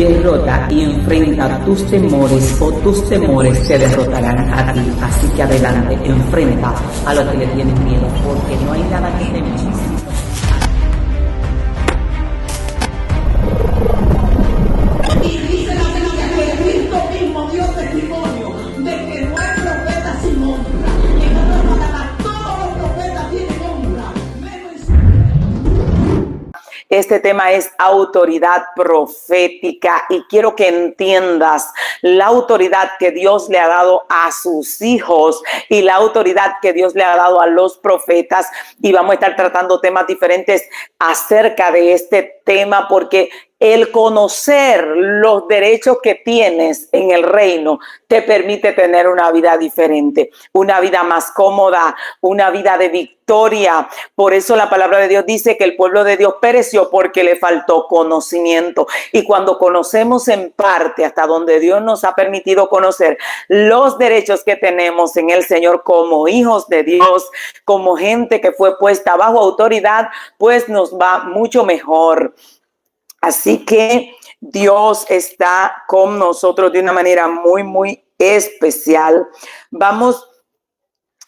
derrota y enfrenta tus temores o tus temores te derrotarán a ti. Así que adelante, enfrenta a lo que le tienes miedo, porque no hay nada que temer. Y dice la Biblia que Cristo mismo dio testimonio de que no hay profeta sin honra. En otras palabras, todos los profetas tienen honra. Este tema es autoridad profética y quiero que entiendas la autoridad que Dios le ha dado a sus hijos y la autoridad que Dios le ha dado a los profetas, y vamos a estar tratando temas diferentes acerca de este tema, porque el conocer los derechos que tienes en el reino te permite tener una vida diferente, una vida más cómoda, una vida de victoria. Por eso la palabra de Dios dice que el pueblo de Dios pereció porque le faltó conocimiento. Y cuando conocemos en parte, hasta donde Dios nos ha permitido conocer los derechos que tenemos en el Señor como hijos de Dios, como gente que fue puesta bajo autoridad, pues nos va mucho mejor. Así que Dios está con nosotros de una manera muy, muy especial. Vamos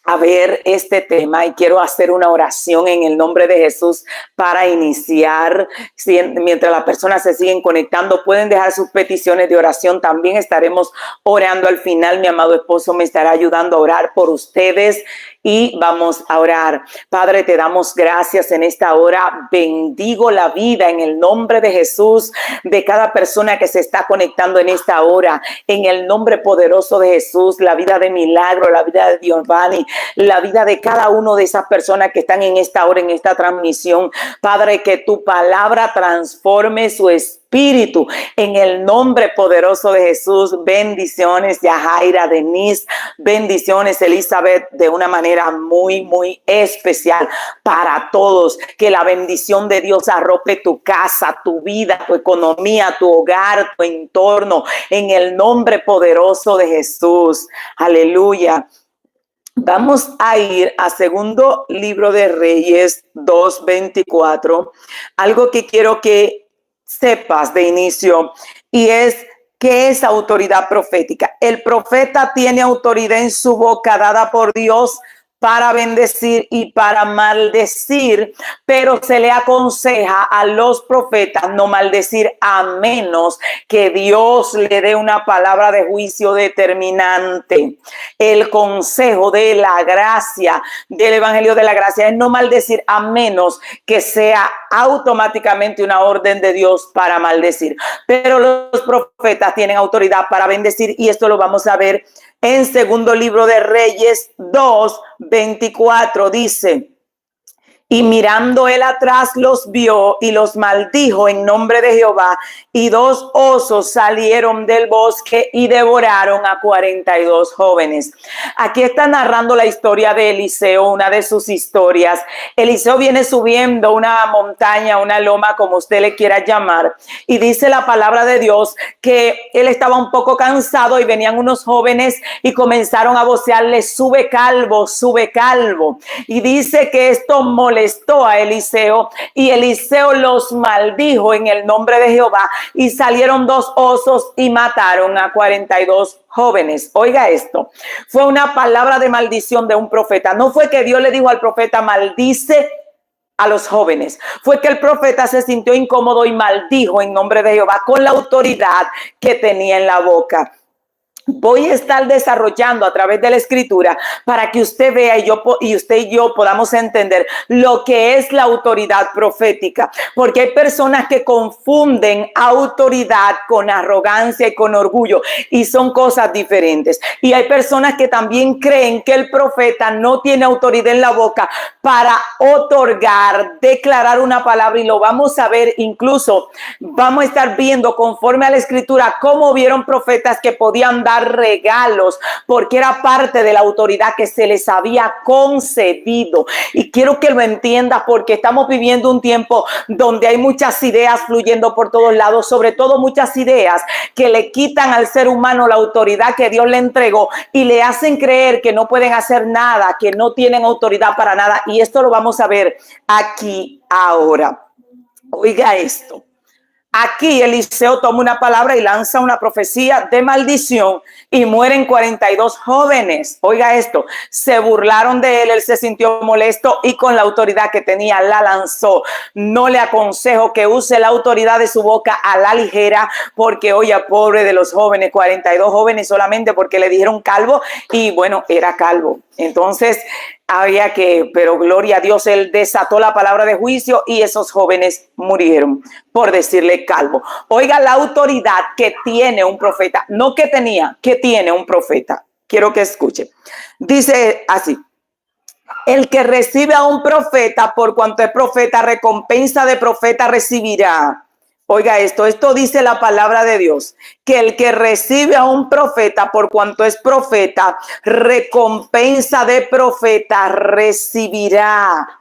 a ver este tema y quiero hacer una oración en el nombre de Jesús para iniciar. Mientras las personas se siguen conectando, pueden dejar sus peticiones de oración. También estaremos orando al final. Mi amado esposo me estará ayudando a orar por ustedes. Y vamos a orar. Padre, te damos gracias en esta hora. Bendigo la vida en el nombre de Jesús de cada persona que se está conectando en esta hora. En el nombre poderoso de Jesús, la vida de Milagro, la vida de Giovanni, la vida de cada uno de esas personas que están en esta hora, en esta transmisión. Padre, que tu palabra transforme su espíritu en el nombre poderoso de Jesús. Bendiciones, Yajaira, Denise, bendiciones, Elizabeth, de una manera muy, muy especial para todos. Que la bendición de Dios arrope tu casa, tu vida, tu economía, tu hogar, tu entorno, en el nombre poderoso de Jesús. Aleluya. Vamos a ir a segundo libro de Reyes 2:24. Algo que quiero que sepas de inicio, y es ¿qué es autoridad profética? El profeta tiene autoridad en su boca dada por Dios para bendecir y para maldecir, pero se le aconseja a los profetas no maldecir a menos que Dios le dé una palabra de juicio determinante. El consejo de la gracia, del evangelio de la gracia, es no maldecir a menos que sea automáticamente una orden de Dios para maldecir. Pero los profetas tienen autoridad para bendecir, y esto lo vamos a ver en segundo libro de Reyes 2:24. Dice: y mirando él atrás los vio y los maldijo en nombre de Jehová, y 2 osos salieron del bosque y devoraron a 42 jóvenes. Aquí está narrando la historia de Eliseo, una de sus historias. Eliseo viene subiendo una montaña, una loma, como usted le quiera llamar, y dice la palabra de Dios que él estaba un poco cansado y venían unos jóvenes y comenzaron a vocearle: sube calvo, sube calvo. Y dice que esto molestó a Eliseo, y Eliseo los maldijo en el nombre de Jehová, y salieron 2 osos y mataron a 42 jóvenes. Oiga esto, fue una palabra de maldición de un profeta. No fue que Dios le dijo al profeta: maldice a los jóvenes. Fue que el profeta se sintió incómodo y maldijo en nombre de Jehová con la autoridad que tenía en la boca. Voy a estar desarrollando a través de la escritura para que usted vea y usted y yo podamos entender lo que es la autoridad profética, porque hay personas que confunden autoridad con arrogancia y con orgullo, y son cosas diferentes. Y hay personas que también creen que el profeta no tiene autoridad en la boca para otorgar, declarar una palabra, y lo vamos a ver. Incluso vamos a estar viendo conforme a la escritura cómo vieron profetas que podían dar regalos porque era parte de la autoridad que se les había concedido. Y quiero que lo entiendas, porque estamos viviendo un tiempo donde hay muchas ideas fluyendo por todos lados, sobre todo muchas ideas que le quitan al ser humano la autoridad que Dios le entregó y le hacen creer que no pueden hacer nada, que no tienen autoridad para nada. Y esto lo vamos a ver aquí ahora. Oiga esto. Aquí Eliseo toma una palabra y lanza una profecía de maldición y mueren 42 jóvenes. Oiga esto, se burlaron de él se sintió molesto y con la autoridad que tenía la lanzó. No le aconsejo que use la autoridad de su boca a la ligera, porque oye, pobre de los jóvenes, 42 jóvenes solamente porque le dijeron calvo y bueno, era calvo. Entonces había que, pero gloria a Dios, él desató la palabra de juicio y esos jóvenes murieron por decirle calvo. Oiga la autoridad que tiene un profeta, no que tenía, que tiene un profeta. Quiero que escuche. Dice así: el que recibe a un profeta, por cuanto es profeta, recompensa de profeta recibirá. Oiga esto dice la palabra de Dios, que el que recibe a un profeta, por cuanto es profeta, recompensa de profeta recibirá.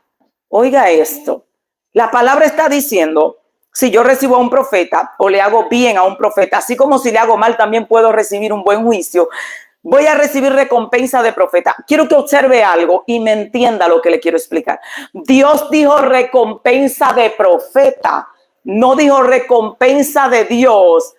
Oiga esto, la palabra está diciendo, si yo recibo a un profeta o le hago bien a un profeta, así como si le hago mal, también puedo recibir un buen juicio. Voy a recibir recompensa de profeta. Quiero que observe algo y me entienda lo que le quiero explicar. Dios dijo recompensa de profeta. No dijo recompensa de Dios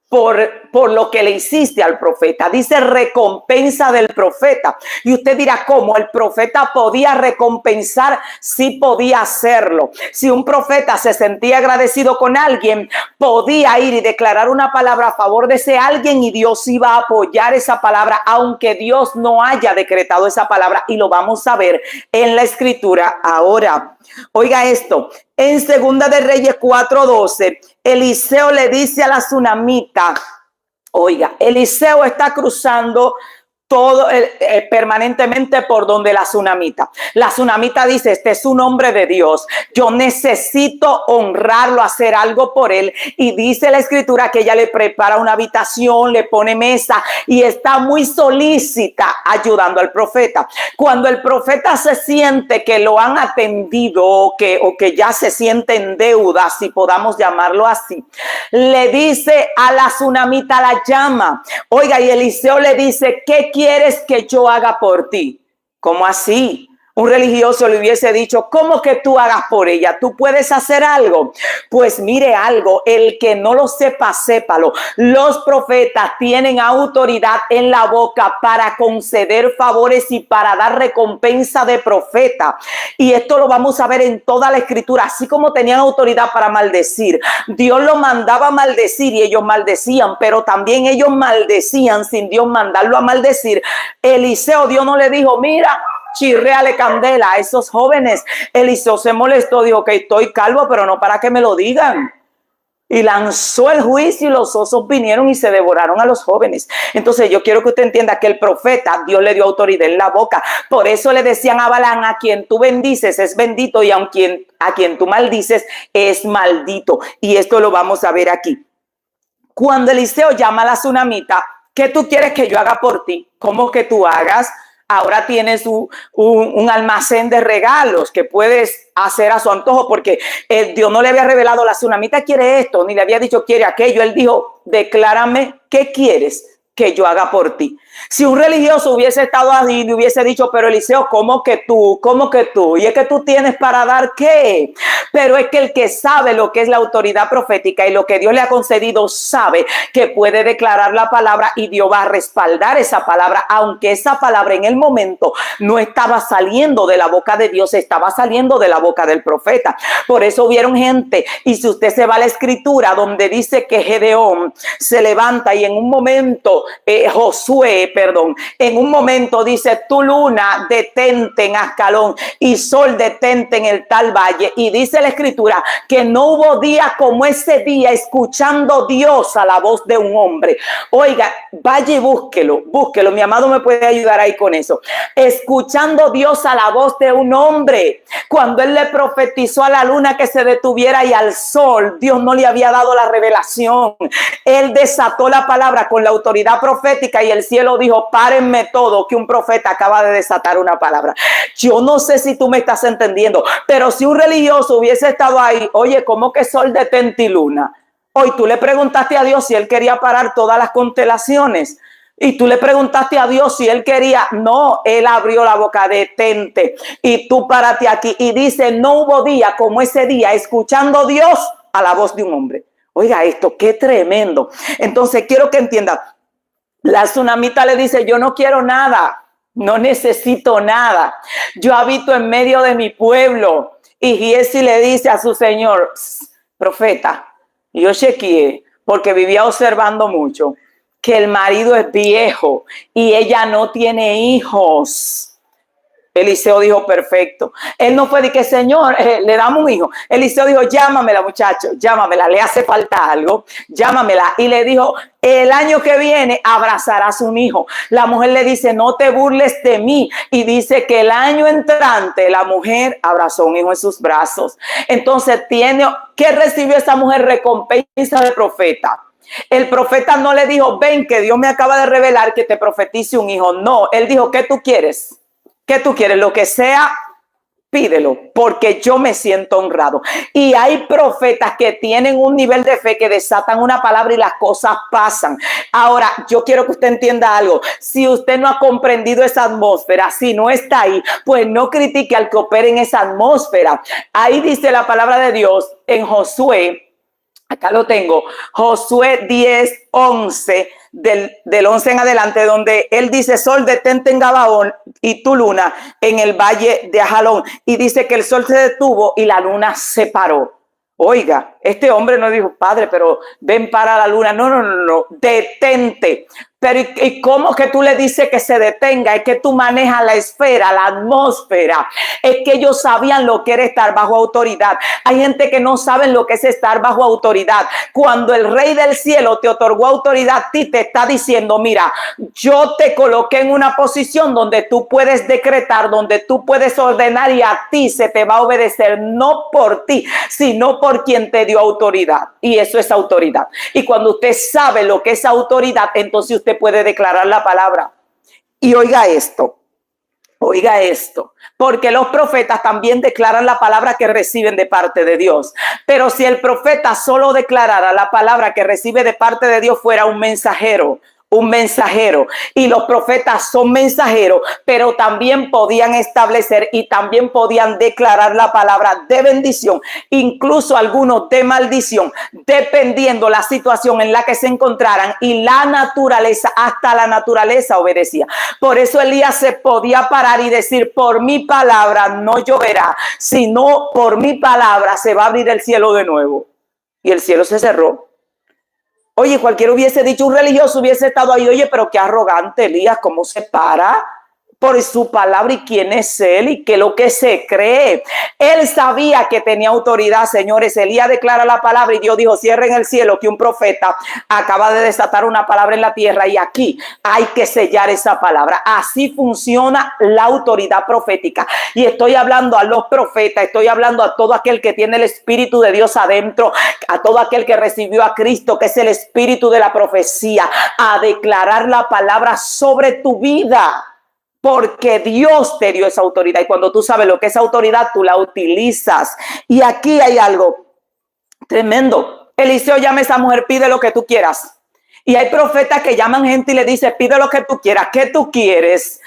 por lo que le hiciste al profeta. Dice recompensa del profeta. Y usted dirá, ¿cómo? ¿El profeta podía recompensar? Sí podía hacerlo. Si un profeta se sentía agradecido con alguien, podía ir y declarar una palabra a favor de ese alguien y Dios iba a apoyar esa palabra, aunque Dios no haya decretado esa palabra. Y lo vamos a ver en la escritura ahora. Oiga esto, en Segunda de Reyes 4:12, Eliseo le dice a la tsunamita, oiga, Eliseo está cruzando todo permanentemente por donde la tsunamita. La tsunamita dice, este es un hombre de Dios, yo necesito honrarlo, hacer algo por él. Y dice la escritura que ella le prepara una habitación, le pone mesa y está muy solícita ayudando al profeta. Cuando el profeta se siente que lo han atendido o que ya se siente en deuda, si podamos llamarlo así, le dice a la tsunamita, la llama. Oiga, y Eliseo le dice, ¿qué quieres que yo haga por ti? ¿Cómo así? Un religioso le hubiese dicho, ¿cómo que tú hagas por ella? ¿Tú puedes hacer algo? Pues mire algo, el que no lo sepa, sépalo. Los profetas tienen autoridad en la boca para conceder favores y para dar recompensa de profeta. Y esto lo vamos a ver en toda la escritura, así como tenían autoridad para maldecir. Dios los mandaba a maldecir y ellos maldecían, pero también ellos maldecían sin Dios mandarlo a maldecir. Eliseo, Dios no le dijo, mira, chirréale candela a esos jóvenes. Eliseo se molestó, dijo que estoy calvo, pero no para que me lo digan. Y lanzó el juicio y los osos vinieron y se devoraron a los jóvenes. Entonces yo quiero que usted entienda que el profeta, Dios le dio autoridad en la boca. Por eso le decían a Balaam, a quien tú bendices es bendito y a quien tú maldices es maldito. Y esto lo vamos a ver aquí. Cuando Eliseo llama a la tsunamita, ¿qué tú quieres que yo haga por ti? ¿Cómo que tú hagas? Ahora tienes un almacén de regalos que puedes hacer a su antojo, porque Dios no le había revelado, la tsunamita quiere esto, ni le había dicho quiere aquello. Él dijo, declárame qué quieres que yo haga por ti. Si un religioso hubiese estado ahí y hubiese dicho, pero Eliseo, ¿cómo que tú? ¿Cómo que tú? ¿Y es que tú tienes para dar qué? Pero es que el que sabe lo que es la autoridad profética y lo que Dios le ha concedido, sabe que puede declarar la palabra y Dios va a respaldar esa palabra, aunque esa palabra en el momento no estaba saliendo de la boca de Dios, estaba saliendo de la boca del profeta. Por eso hubieron gente, y si usted se va a la escritura donde dice que Gedeón se levanta y en un momento en un momento dice, tu luna detente en Ascalón y sol detente en el tal valle. Y dice la escritura que no hubo día como ese día escuchando Dios a la voz de un hombre. Oiga, vaya y búsquelo, mi amado me puede ayudar ahí con eso. Escuchando Dios a la voz de un hombre. Cuando él le profetizó a la luna que se detuviera y al sol, Dios no le había dado la revelación. Él desató la palabra con la autoridad profética y el cielo dijo, párenme todo, que un profeta acaba de desatar una palabra. Yo no sé si tú me estás entendiendo, pero si un religioso hubiese estado ahí, oye, ¿cómo que sol detente y luna? Hoy tú le preguntaste a Dios si él quería parar todas las constelaciones. Y tú le preguntaste a Dios si él quería. No, él abrió la boca, detente. Y tú párate aquí. Y dice, no hubo día como ese día escuchando Dios a la voz de un hombre. Oiga esto, qué tremendo. Entonces quiero que entiendan, la tsunamita le dice, yo no quiero nada, no necesito nada. Yo habito en medio de mi pueblo. Y Giesi le dice a su señor, profeta, yo chequeé, porque vivía observando mucho, que el marido es viejo y ella no tiene hijos. Eliseo dijo, perfecto. Él no fue de que, Señor, le damos un hijo. Eliseo dijo, llámamela, muchacho, llámamela, le hace falta algo, llámamela. Y le dijo, el año que viene abrazarás un hijo. La mujer le dice, no te burles de mí. Y dice que el año entrante la mujer abrazó un hijo en sus brazos. Entonces, ¿qué recibió esa mujer? Recompensa del profeta. El profeta no le dijo, ven que Dios me acaba de revelar que te profetice un hijo. No, él dijo, ¿qué tú quieres? ¿Qué tú quieres? Lo que sea, pídelo, porque yo me siento honrado. Y hay profetas que tienen un nivel de fe que desatan una palabra y las cosas pasan. Ahora, yo quiero que usted entienda algo. Si usted no ha comprendido esa atmósfera, si no está ahí, pues no critique al que opere en esa atmósfera. Ahí dice la palabra de Dios en Josué. Acá lo tengo, Josué 10, 11, del 11 en adelante, donde él dice, sol detente en Gabaón y tu luna en el valle de Ajalón. Y dice que el sol se detuvo y la luna se paró. Oiga, este hombre no dijo, padre, pero ven para la luna. No, detente. Pero ¿y cómo que tú le dices que se detenga? Es que tú manejas la esfera, la atmósfera. Es que ellos sabían lo que era estar bajo autoridad. Hay gente que no sabe lo que es estar bajo autoridad. Cuando el Rey del Cielo te otorgó autoridad, a ti te está diciendo, mira, yo te coloqué en una posición donde tú puedes decretar, donde tú puedes ordenar y a ti se te va a obedecer, no por ti, sino por quien te dio autoridad. Y eso es autoridad. Y cuando usted sabe lo que es autoridad, entonces usted puede declarar la palabra. Y oiga esto, porque los profetas también declaran la palabra que reciben de parte de Dios. Pero si el profeta solo declarara la palabra que recibe de parte de Dios, fuera un mensajero. Y los profetas son mensajeros, pero también podían establecer y también podían declarar la palabra de bendición, incluso algunos de maldición, dependiendo la situación en la que se encontraran, y la naturaleza, hasta la naturaleza obedecía. Por eso Elías se podía parar y decir, por mi palabra no lloverá, sino por mi palabra se va a abrir el cielo de nuevo. Y el cielo se cerró. Oye, cualquiera hubiese dicho, un religioso hubiese estado ahí, oye, pero qué arrogante Elías, ¿cómo se para por su palabra y quién es él y qué es lo que se cree? Él sabía que tenía autoridad, señores. Elías declara la palabra y Dios dijo, cierren el cielo, que un profeta acaba de desatar una palabra en la tierra y aquí hay que sellar esa palabra. Así funciona la autoridad profética. Y estoy hablando a los profetas, estoy hablando a todo aquel que tiene el Espíritu de Dios adentro, a todo aquel que recibió a Cristo, que es el espíritu de la profecía, a declarar la palabra sobre tu vida. Porque Dios te dio esa autoridad y cuando tú sabes lo que es autoridad, tú la utilizas. Y aquí hay algo tremendo. Eliseo llama a esa mujer, pide lo que tú quieras. Y hay profetas que llaman gente y le dicen, pide lo que tú quieras. ¿Qué tú quieres?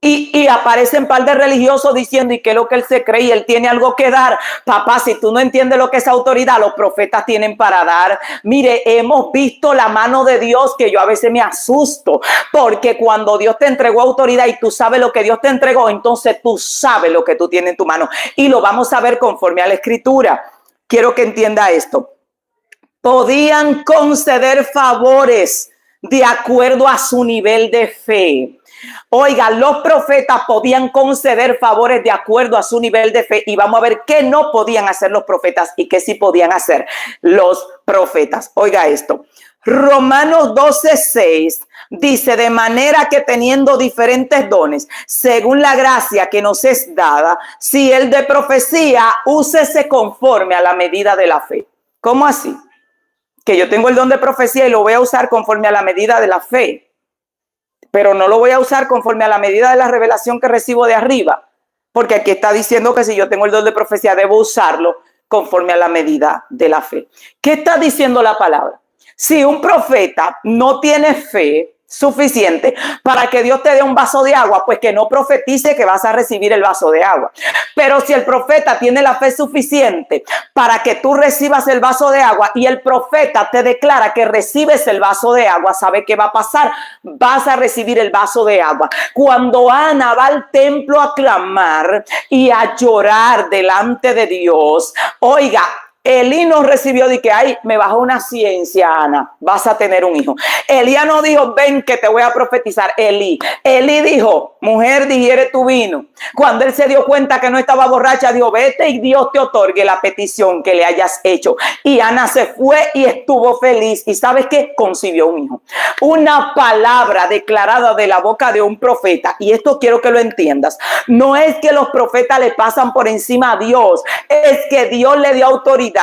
Y aparecen un par de religiosos diciendo, ¿y qué es lo que él se cree? Y él tiene algo que dar. Papá, si tú no entiendes lo que es autoridad, los profetas tienen para dar. Mire, hemos visto la mano de Dios, que yo a veces me asusto, porque cuando Dios te entregó autoridad y tú sabes lo que Dios te entregó, entonces tú sabes lo que tú tienes en tu mano. Y lo vamos a ver conforme a la Escritura. Quiero que entienda esto. Podían conceder favores de acuerdo a su nivel de fe. Oiga, los profetas podían conceder favores de acuerdo a su nivel de fe y vamos a ver qué no podían hacer los profetas y qué sí podían hacer los profetas. Oiga esto, Romanos 12:6 dice, de manera que teniendo diferentes dones, según la gracia que nos es dada, si el de profecía, úsese conforme a la medida de la fe. ¿Cómo así? Que yo tengo el don de profecía y lo voy a usar conforme a la medida de la fe, pero no lo voy a usar conforme a la medida de la revelación que recibo de arriba, porque aquí está diciendo que si yo tengo el don de profecía, debo usarlo conforme a la medida de la fe. ¿Qué está diciendo la palabra? Si un profeta no tiene fe, suficiente para que Dios te dé un vaso de agua, pues que no profetice que vas a recibir el vaso de agua. Pero si el profeta tiene la fe suficiente para que tú recibas el vaso de agua y el profeta te declara que recibes el vaso de agua, ¿sabe qué va a pasar? Vas a recibir el vaso de agua. Cuando Ana va al templo a clamar y a llorar delante de Dios, oiga, Elí no recibió de que, ay, me bajó una ciencia, Ana, vas a tener un hijo. Elías no dijo, ven que te voy a profetizar. Elí dijo, mujer, digiere tu vino. Cuando él se dio cuenta que no estaba borracha, dijo, vete y Dios te otorgue la petición que le hayas hecho. Y Ana se fue y estuvo feliz. ¿Y sabes qué? Concibió un hijo. Una palabra declarada de la boca de un profeta. Y esto quiero que lo entiendas. No es que los profetas le pasan por encima a Dios. Es que Dios le dio autoridad.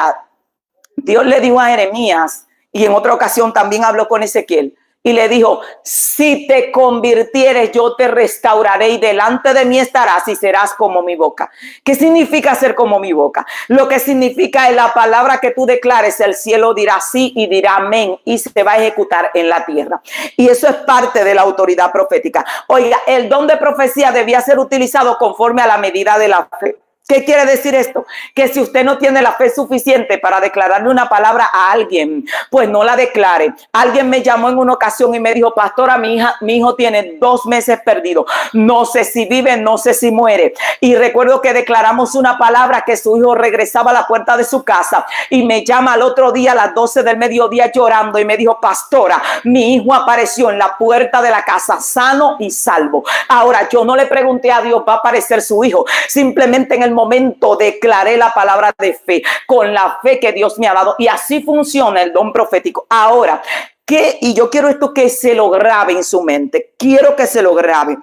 Dios le dijo a Jeremías, y en otra ocasión también habló con Ezequiel, y le dijo, si te convirtieres, yo te restauraré y delante de mí estarás y serás como mi boca. ¿Qué significa ser como mi boca? Lo que significa es la palabra que tú declares, el cielo dirá sí y dirá amén y se va a ejecutar en la tierra. Y eso es parte de la autoridad profética. Oiga, el don de profecía debía ser utilizado conforme a la medida de la fe. ¿Qué quiere decir esto? Que si usted no tiene la fe suficiente para declararle una palabra a alguien, pues no la declare. Alguien me llamó en una ocasión y me dijo, pastora, mi hijo tiene 2 meses perdido. No sé si vive, no sé si muere. Y recuerdo que declaramos una palabra que su hijo regresaba a la puerta de su casa y me llama al otro día a las 12 del mediodía llorando y me dijo, pastora, mi hijo apareció en la puerta de la casa sano y salvo. Ahora, yo no le pregunté a Dios, va a aparecer su hijo. Simplemente en el momento declaré la palabra de fe con la fe que Dios me ha dado, y así funciona el don profético. Ahora, y yo quiero esto que se lo grabe en su mente, quiero que se lo grabe.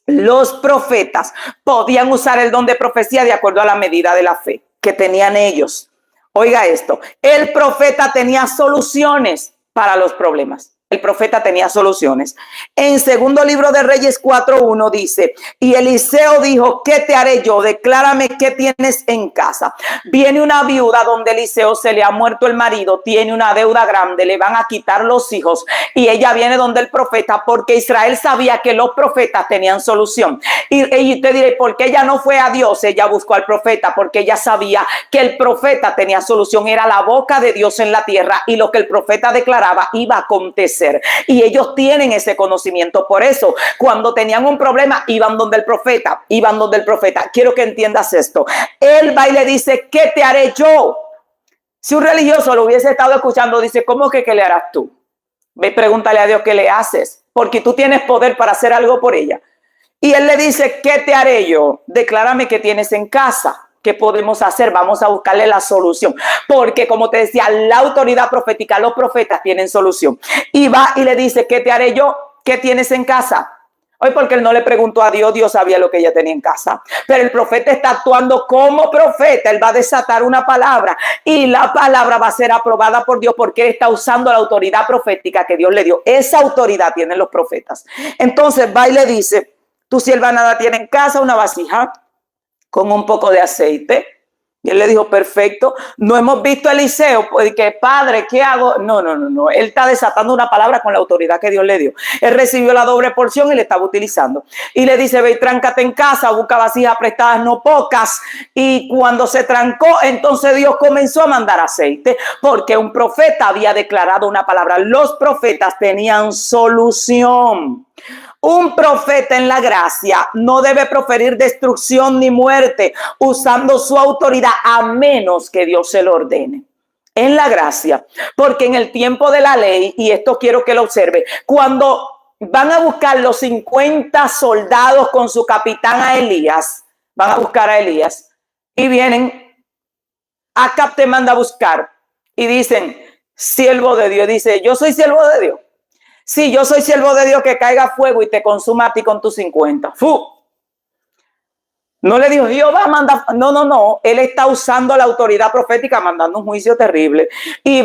Los profetas podían usar el don de profecía de acuerdo a la medida de la fe que tenían ellos. Oiga esto, el profeta tenía soluciones para los problemas. El profeta tenía soluciones. En segundo libro de Reyes 4:1 dice, y Eliseo dijo, ¿qué te haré yo? Declárame qué tienes en casa. Viene una viuda donde Eliseo se le ha muerto el marido, tiene una deuda grande, le van a quitar los hijos y ella viene donde el profeta porque Israel sabía que los profetas tenían solución. Y te diré, ¿por qué ella no fue a Dios? Ella buscó al profeta porque ella sabía que el profeta tenía solución, era la boca de Dios en la tierra y lo que el profeta declaraba iba a acontecer. Y ellos tienen ese conocimiento. Por eso, cuando tenían un problema, iban donde el profeta. Quiero que entiendas esto. Él va y le dice, ¿qué te haré yo? Si un religioso lo hubiese estado escuchando, dice, ¿cómo que qué le harás tú? Ve, pregúntale a Dios qué le haces, porque tú tienes poder para hacer algo por ella. Y él le dice, ¿qué te haré yo? Declárame qué tienes en casa. ¿Qué podemos hacer? Vamos a buscarle la solución. Porque como te decía, la autoridad profética, los profetas tienen solución. Y va y le dice, ¿qué te haré yo? ¿Qué tienes en casa? Hoy porque él no le preguntó a Dios, Dios sabía lo que ella tenía en casa. Pero el profeta está actuando como profeta. Él va a desatar una palabra y la palabra va a ser aprobada por Dios porque él está usando la autoridad profética que Dios le dio. Esa autoridad tienen los profetas. Entonces va y le dice, tu sierva nada tiene en casa, una vasija con un poco de aceite. Y él le dijo, perfecto. No hemos visto a Eliseo, pues que padre, ¿qué hago? No. Él está desatando una palabra con la autoridad que Dios le dio. Él recibió la doble porción y le estaba utilizando. Y le dice, ve y tráncate en casa, busca vasijas prestadas, no pocas. Y cuando se trancó, entonces Dios comenzó a mandar aceite, porque un profeta había declarado una palabra. Los profetas tenían solución. Un profeta en la gracia no debe proferir destrucción ni muerte usando su autoridad a menos que Dios se lo ordene. En la gracia, porque en el tiempo de la ley, y esto quiero que lo observe, cuando van a buscar los 50 soldados con su capitán a Elías, van a buscar a Elías y vienen, Acab te manda a buscar y dicen, siervo de Dios, dice, yo soy siervo de Dios. Sí, yo soy siervo de Dios, que caiga fuego y te consuma a ti con tus 50. ¡Fu! No le dijo, Dios va a mandar. No. Él está usando la autoridad profética, mandando un juicio terrible. Y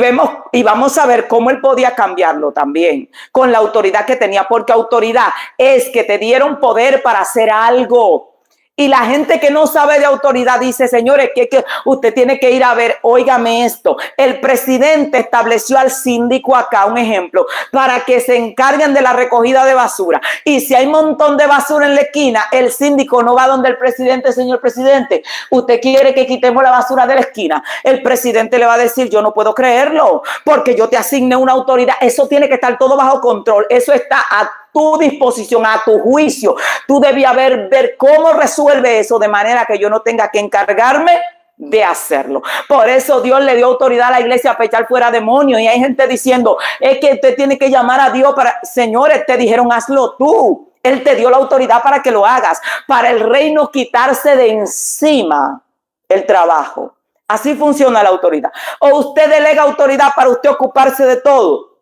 vamos a ver cómo él podía cambiarlo también con la autoridad que tenía. Porque autoridad es que te dieron poder para hacer algo. Y la gente que no sabe de autoridad dice, señores, que usted tiene que ir a ver, óigame esto, el presidente estableció al síndico acá, un ejemplo, para que se encarguen de la recogida de basura. Y si hay un montón de basura en la esquina, el síndico no va donde el presidente, señor presidente, usted quiere que quitemos la basura de la esquina. El presidente le va a decir, yo no puedo creerlo, porque yo te asigné una autoridad. Eso tiene que estar todo bajo control. Eso está a tu disposición, a tu juicio. Tú debías ver cómo resuelve eso de manera que yo no tenga que encargarme de hacerlo. Por eso Dios le dio autoridad a la iglesia para echar fuera demonios. Y hay gente diciendo, es que usted tiene que llamar a Dios para... Señores, te dijeron, hazlo tú. Él te dio la autoridad para que lo hagas. Para el reino quitarse de encima el trabajo. Así funciona la autoridad. O usted delega autoridad para usted ocuparse de todo.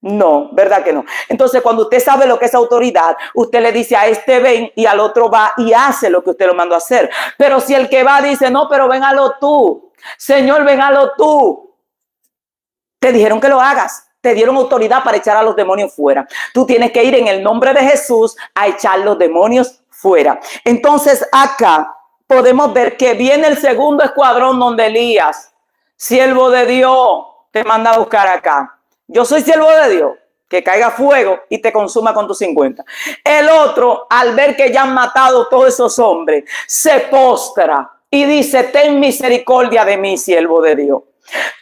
No, ¿verdad que no? Entonces, cuando usted sabe lo que es autoridad, usted le dice a este ven y al otro va y hace lo que usted lo mandó a hacer. Pero si el que va dice, no, pero véngalo tú, Señor, véngalo tú. Te dijeron que lo hagas. Te dieron autoridad para echar a los demonios fuera. Tú tienes que ir en el nombre de Jesús a echar los demonios fuera. Entonces, acá podemos ver que viene el segundo escuadrón donde Elías, siervo de Dios, te manda a buscar acá. Yo soy siervo de Dios, que caiga fuego y te consuma con tus 50. El otro, al ver que ya han matado todos esos hombres, se postra y dice, ten misericordia de mí, siervo de Dios.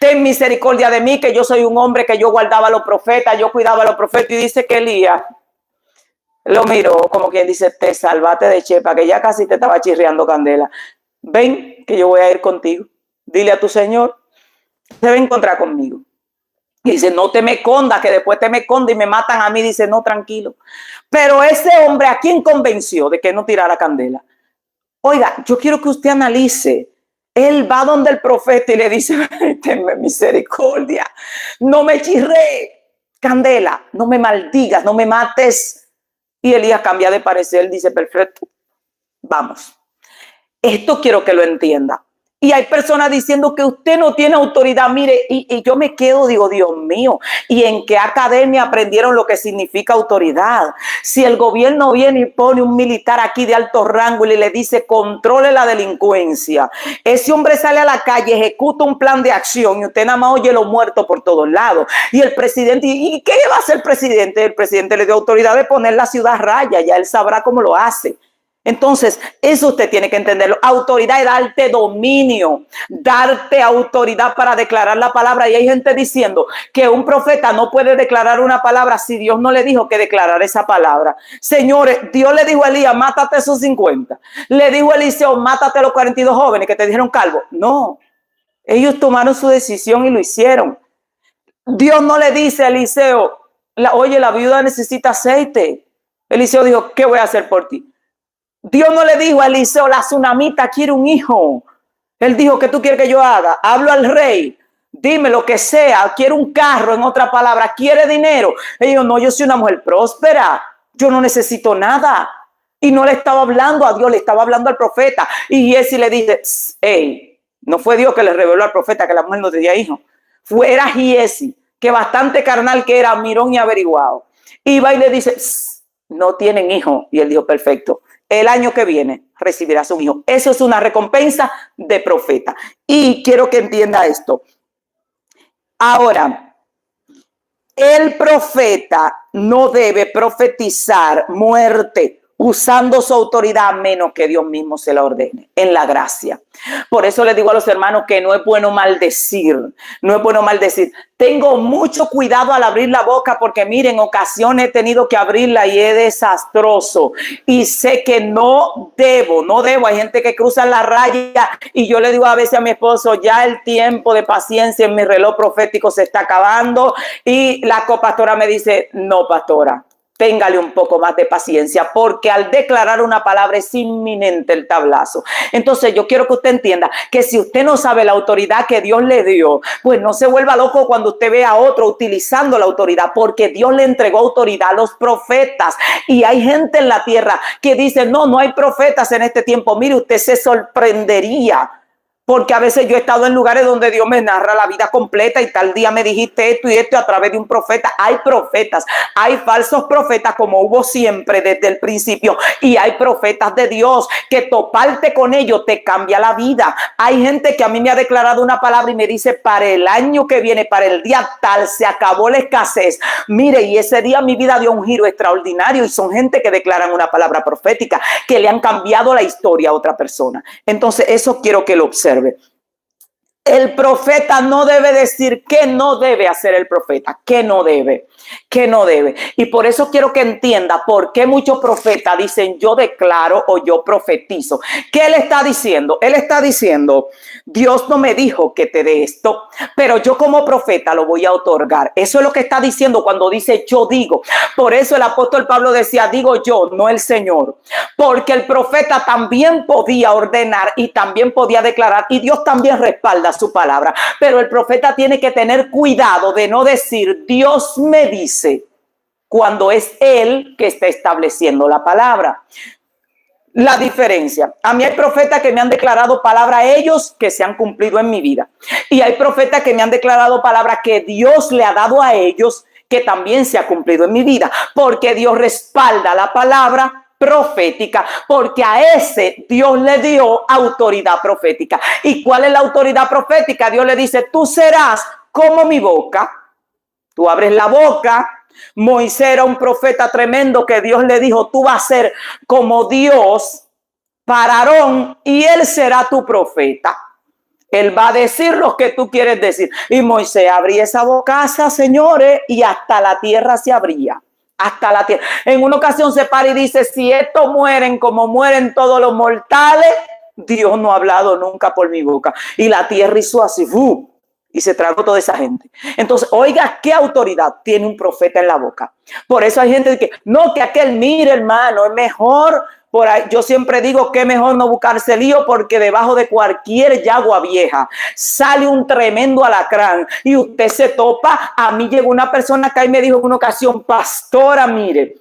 Ten misericordia de mí, que yo soy un hombre que yo guardaba a los profetas, yo cuidaba a los profetas. Y dice que Elías lo miró como quien dice, te salvaste de chepa, que ya casi te estaba chirriando candela. Ven, que yo voy a ir contigo. Dile a tu Señor, se va a encontrar conmigo. Y dice, no te me escondas, que después te me escondas y me matan a mí. Dice, no, tranquilo. Pero ese hombre, ¿a quién convenció de que no tirara candela? Oiga, yo quiero que usted analice. Él va donde el profeta y le dice, tenme misericordia, no me chirré, candela, no me maldigas, no me mates. Y Elías cambia de parecer, dice, perfecto, vamos. Esto quiero que lo entienda. Y hay personas diciendo que usted no tiene autoridad. Mire, y yo me quedo, digo, Dios mío, ¿y en qué academia aprendieron lo que significa autoridad? Si el gobierno viene y pone un militar aquí de alto rango y le dice, controle la delincuencia, ese hombre sale a la calle, ejecuta un plan de acción y usted nada más oye los muertos por todos lados. Y el presidente, ¿y qué va a hacer el presidente? El presidente le dio autoridad de poner la ciudad a raya, ya él sabrá cómo lo hace. Entonces, eso usted tiene que entenderlo. Autoridad es darte dominio, darte autoridad para declarar la palabra. Y hay gente diciendo que un profeta no puede declarar una palabra si Dios no le dijo que declarara esa palabra. Señores, Dios le dijo a Elías, mátate esos 50. Le dijo a Eliseo, mátate a los 42 jóvenes que te dijeron calvo. No, ellos tomaron su decisión y lo hicieron. Dios no le dice a Eliseo, oye, la viuda necesita aceite. Eliseo dijo, ¿qué voy a hacer por ti? Dios no le dijo a Eliseo, la tsunamita quiere un hijo. Él dijo, ¿qué tú quieres que yo haga? Hablo al rey, dime lo que sea, quiere un carro, en otra palabra, quiere dinero. Él dijo, no, yo soy una mujer próspera, yo no necesito nada. Y no le estaba hablando a Dios, le estaba hablando al profeta. Y Giesi le dice, hey, no fue Dios que le reveló al profeta que la mujer no tenía hijo. Era Giesi, que bastante carnal que era, mirón y averiguado. Iba y le dice, no tienen hijo. Y él dijo, perfecto. El año que viene recibirás un hijo. Eso es una recompensa de profeta. Y quiero que entienda esto. Ahora, el profeta no debe profetizar muerte usando su autoridad a menos que Dios mismo se la ordene en la gracia. Por eso les digo a los hermanos que no es bueno maldecir, no es bueno maldecir. Tengo mucho cuidado al abrir la boca porque miren, en ocasiones he tenido que abrirla y es desastroso y sé que no debo. Hay gente que cruza la raya y yo le digo a veces a mi esposo, ya el tiempo de paciencia en mi reloj profético se está acabando y la copastora me dice, no, pastora, téngale un poco más de paciencia, porque al declarar una palabra es inminente el tablazo. Entonces yo quiero que usted entienda que si usted no sabe la autoridad que Dios le dio, pues no se vuelva loco cuando usted vea a otro utilizando la autoridad, porque Dios le entregó autoridad a los profetas. Y hay gente en la tierra que dice, no hay profetas en este tiempo. Mire, usted se sorprendería Porque a veces yo he estado en lugares donde Dios me narra la vida completa y tal día me dijiste esto y esto a través de un profeta. Hay profetas, hay falsos profetas como hubo siempre desde el principio, y hay profetas de Dios que toparte con ellos te cambia la vida. Hay gente que a mí me ha declarado una palabra y me dice: para el año que viene, para el día tal, se acabó la escasez. Mire, y ese día mi vida dio un giro extraordinario, y son gente que declaran una palabra profética que le han cambiado la historia a otra persona. Entonces eso quiero que lo observe. El profeta no debe decir qué no debe hacer el profeta, qué no debe. Y por eso quiero que entienda por qué muchos profetas dicen: yo declaro o yo profetizo. ¿Qué él está diciendo? Él está diciendo: Dios no me dijo que te dé esto, pero yo como profeta lo voy a otorgar. Eso es lo que está diciendo cuando dice yo digo. Por eso el apóstol Pablo decía: digo yo, no el Señor. Porque el profeta también podía ordenar y también podía declarar, y Dios también respalda su palabra. Pero el profeta tiene que tener cuidado de no decir Dios me dice, cuando es él que está estableciendo la palabra. La diferencia: a mí hay profetas que me han declarado palabra a ellos que se han cumplido en mi vida, y hay profetas que me han declarado palabra que Dios le ha dado a ellos que también se ha cumplido en mi vida, porque Dios respalda la palabra profética, porque a ese Dios le dio autoridad profética. ¿Y cuál es la autoridad profética? Dios le dice: tú serás como mi boca. Tú abres la boca. Moisés era un profeta tremendo que Dios le dijo: tú vas a ser como Dios para Aarón y él será tu profeta. Él va a decir lo que tú quieres decir. Y Moisés abría esa bocaza, señores, y hasta la tierra se abría. Hasta la tierra. En una ocasión se para y dice: si estos mueren como mueren todos los mortales, Dios no ha hablado nunca por mi boca. Y la tierra hizo así, y se tragó toda esa gente. Entonces, oiga, ¿qué autoridad tiene un profeta en la boca? Por eso hay gente que no, que aquel, mire, hermano, es mejor. Por ahí, yo siempre digo que es mejor no buscarse lío, porque debajo de cualquier yagua vieja sale un tremendo alacrán y usted se topa. A mí llegó una persona que ahí me dijo en una ocasión: pastora, mire,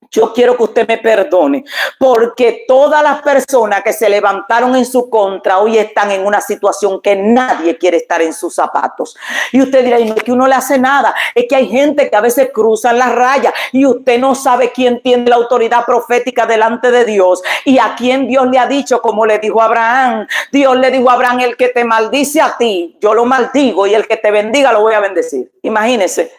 yo quiero que usted me perdone, porque todas las personas que se levantaron en su contra hoy están en una situación que nadie quiere estar en sus zapatos. Y usted dirá: y no es que uno le hace nada, es que hay gente que a veces cruzan las rayas y usted no sabe quién tiene la autoridad profética delante de Dios y a quién Dios le ha dicho, como le dijo a Abraham. Dios le dijo a Abraham: el que te maldice a ti, yo lo maldigo, y el que te bendiga, lo voy a bendecir. Imagínese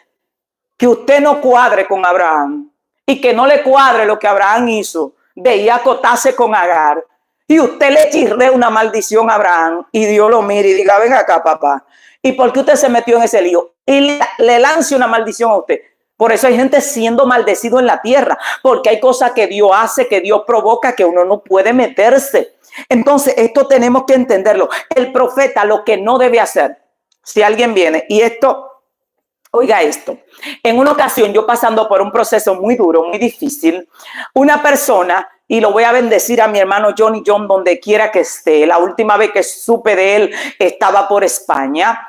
que usted no cuadre con Abraham y que no le cuadre lo que Abraham hizo de ir a acotarse con Agar, y usted le chirre una maldición a Abraham y Dios lo mire y diga: ven acá, papá, ¿y por qué usted se metió en ese lío? Y le lance una maldición a usted. Por eso hay gente siendo maldecido en la tierra, porque hay cosas que Dios hace, que Dios provoca, que uno no puede meterse. Entonces esto tenemos que entenderlo. El profeta lo que no debe hacer, si alguien viene y esto... Oiga esto, en una ocasión yo pasando por un proceso muy duro, muy difícil, una persona, y lo voy a bendecir a mi hermano Johnny John donde quiera que esté, la última vez que supe de él estaba por España.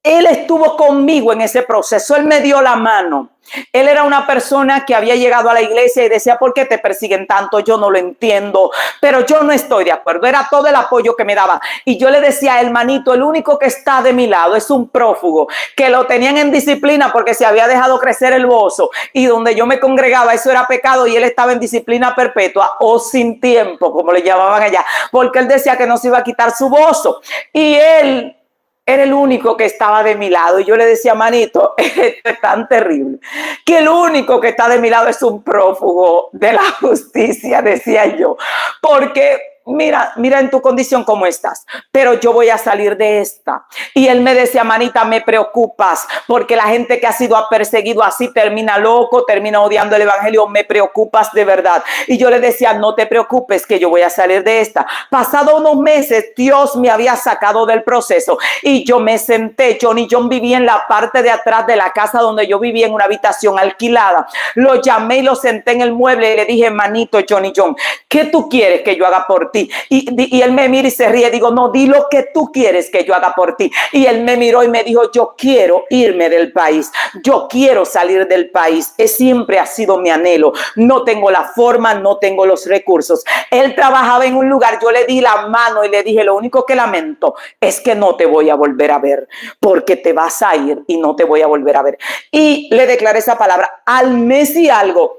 Él estuvo conmigo en ese proceso, él me dio la mano. Él era una persona que había llegado a la iglesia y decía: ¿por qué te persiguen tanto? Yo no lo entiendo, pero yo no estoy de acuerdo. Era todo el apoyo que me daba. Y yo le decía: hermanito, el único que está de mi lado es un prófugo, que lo tenían en disciplina porque se había dejado crecer el bozo. Y donde yo me congregaba, eso era pecado, y él estaba en disciplina perpetua o sin tiempo, como le llamaban allá, porque él decía que no se iba a quitar su bozo. Y él era el único que estaba de mi lado. Y yo le decía: manito, esto es tan terrible que el único que está de mi lado es un prófugo de la justicia, decía yo. Porque mira en tu condición cómo estás, pero yo voy a salir de esta. Y él me decía: manita, me preocupas, porque la gente que ha sido perseguido así termina loco, termina odiando el evangelio. Me preocupas de verdad. Y yo le decía: no te preocupes, que yo voy a salir de esta. Pasado unos meses, Dios me había sacado del proceso y yo me senté. Johnny John vivía en la parte de atrás de la casa donde yo vivía, en una habitación alquilada. Lo llamé y lo senté en el mueble y le dije: manito Johnny John, ¿qué tú quieres que yo haga por ti? ti. Y él me mira y se ríe. Digo, no, di lo que tú quieres que yo haga por ti. Y él me miró y me dijo, yo quiero irme del país. Yo quiero salir del país. Siempre ha sido mi anhelo. No tengo la forma, no tengo los recursos. Él trabajaba en un lugar, yo le di la mano y le dije, lo único que lamento es que no te voy a volver a ver, porque te vas a ir y no te voy a volver a ver. Y le declaré esa palabra. Al mes y algo,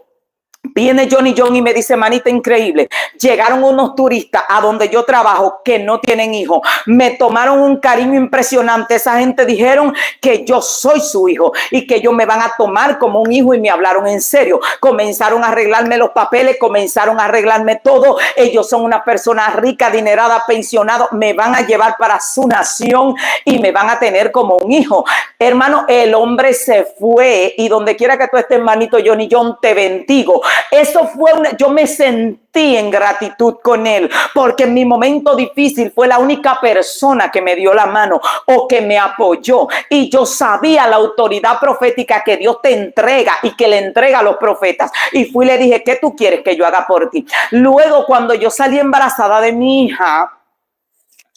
viene Johnny John y me dice, manita, increíble, llegaron unos turistas a donde yo trabajo que no tienen hijos, me tomaron un cariño impresionante, esa gente dijeron que yo soy su hijo y que ellos me van a tomar como un hijo y me hablaron en serio, comenzaron a arreglarme los papeles, comenzaron a arreglarme todo, ellos son una persona rica, adinerada, pensionado, me van a llevar para su nación y me van a tener como un hijo. Hermano, el hombre se fue y donde quiera que tú estés, hermanito Johnny John, te bendigo. Eso fue yo me sentí en gratitud con él, porque en mi momento difícil fue la única persona que me dio la mano o que me apoyó, y yo sabía la autoridad profética que Dios te entrega y que le entrega a los profetas, y fui y le dije, ¿qué tú quieres que yo haga por ti? Luego, cuando yo salí embarazada de mi hija,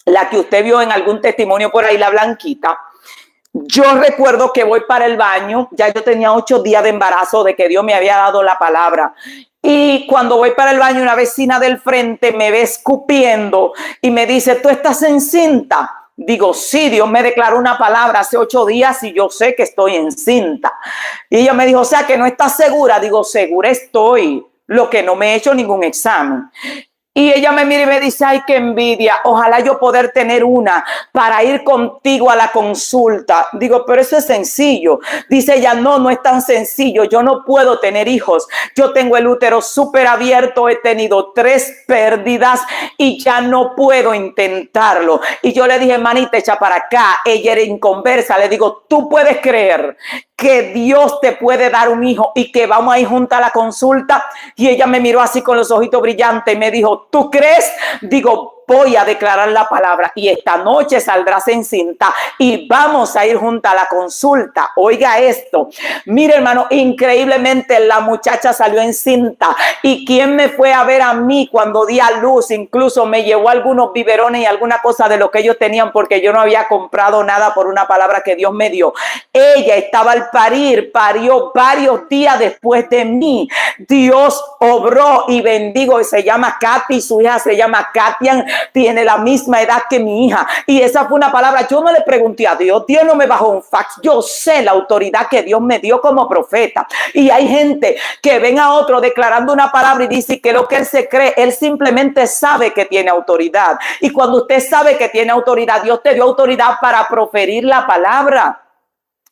la que usted vio en algún testimonio por ahí, la blanquita, yo recuerdo que voy para el baño, ya yo tenía 8 días de embarazo de que Dios me había dado la palabra. Y cuando voy para el baño, una vecina del frente me ve escupiendo y me dice, ¿tú estás encinta? Digo, sí, Dios me declaró una palabra hace 8 días y yo sé que estoy encinta. Y ella me dijo, o sea, que no estás segura. Digo, segura estoy, lo que no me he hecho ningún examen. Y ella me mira y me dice, ay, qué envidia, ojalá yo poder tener una para ir contigo a la consulta. Digo, pero eso es sencillo. Dice ella, no, no es tan sencillo, yo no puedo tener hijos. Yo tengo el útero súper abierto, he tenido 3 pérdidas y ya no puedo intentarlo. Y yo le dije, manita, echa para acá. Ella era inconversa, le digo, tú puedes creer que Dios te puede dar un hijo y que vamos a ir juntas a la consulta. Y ella me miró así con los ojitos brillantes y me dijo, ¿tú crees? Digo, voy a declarar la palabra y esta noche saldrás encinta y vamos a ir juntas a la consulta. Oiga esto, mire, hermano, increíblemente la muchacha salió encinta. ¿Y quién me fue a ver a mí cuando di a luz? Incluso me llevó algunos biberones y alguna cosa de lo que ellos tenían, porque yo no había comprado nada por una palabra que Dios me dio. Ella estaba al parir, parió varios días después de mí. Dios obró y bendigo. Se llama Katy, su hija se llama Katian, tiene la misma edad que mi hija. Y esa fue una palabra, yo no le pregunté a Dios, Dios no me bajó un fax, yo sé la autoridad que Dios me dio como profeta. Y hay gente que ven a otro declarando una palabra y dice que lo que él se cree, él simplemente sabe que tiene autoridad. Y cuando usted sabe que tiene autoridad, Dios te dio autoridad para proferir la palabra.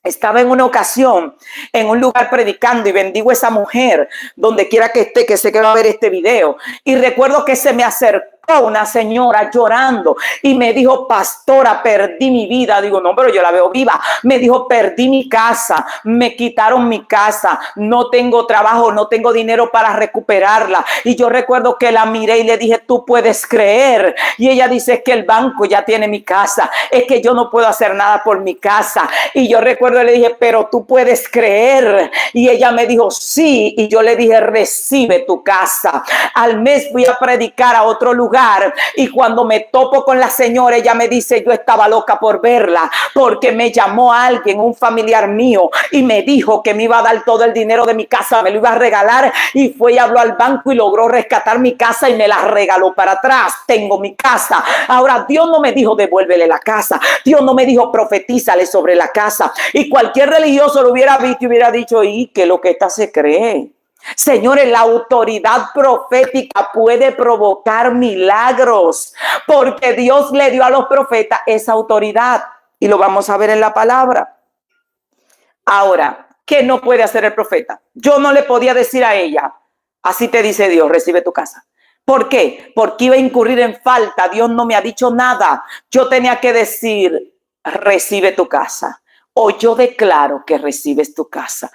Estaba en una ocasión en un lugar predicando y bendigo a esa mujer donde quiera que esté, que sé que va a ver este video. Y recuerdo que se me acercó una señora llorando y me dijo, pastora, perdí mi vida. Digo, no, pero yo la veo viva. Me dijo, perdí mi casa, me quitaron mi casa, no tengo trabajo, no tengo dinero para recuperarla. Y yo recuerdo que la miré y le dije, tú puedes creer. Y ella dice, es que el banco ya tiene mi casa, es que yo no puedo hacer nada por mi casa. Y yo recuerdo, le dije, pero tú puedes creer. Y ella me dijo, sí. Y yo le dije, recibe tu casa. Al mes fui a predicar a otro lugar. Y cuando me topo con la señora, ella me dice, yo estaba loca por verla, porque me llamó alguien, un familiar mío, y me dijo que me iba a dar todo el dinero de mi casa, me lo iba a regalar, y fue y habló al banco y logró rescatar mi casa y me la regaló para atrás. Tengo mi casa. Ahora, Dios no me dijo devuélvele la casa, Dios no me dijo profetízale sobre la casa. Y cualquier religioso lo hubiera visto y hubiera dicho, y que lo que esta se cree. Señores, la autoridad profética puede provocar milagros, porque Dios le dio a los profetas esa autoridad y lo vamos a ver en la palabra. Ahora, ¿qué no puede hacer el profeta? Yo no le podía decir a ella, así te dice Dios, recibe tu casa. ¿Por qué? Porque iba a incurrir en falta. Dios no me ha dicho nada. Yo tenía que decir, recibe tu casa, o yo declaro que recibes tu casa.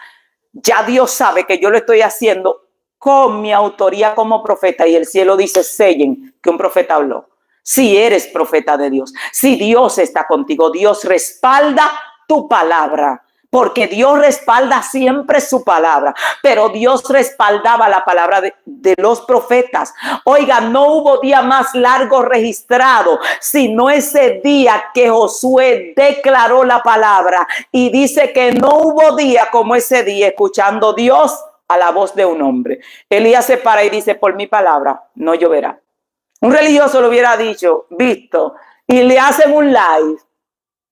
Ya Dios sabe que yo lo estoy haciendo con mi autoría como profeta, y el cielo dice, sellen que un profeta habló. Si eres profeta de Dios, si Dios está contigo, Dios respalda tu palabra. porque Dios respalda siempre su palabra, pero Dios respaldaba la palabra de los profetas. Oiga, no hubo día más largo registrado, sino ese día que Josué declaró la palabra, y dice que no hubo día como ese día, escuchando Dios a la voz de un hombre. Elías se para y dice: por mi palabra no lloverá. Un religioso lo hubiera visto, y le hacen un live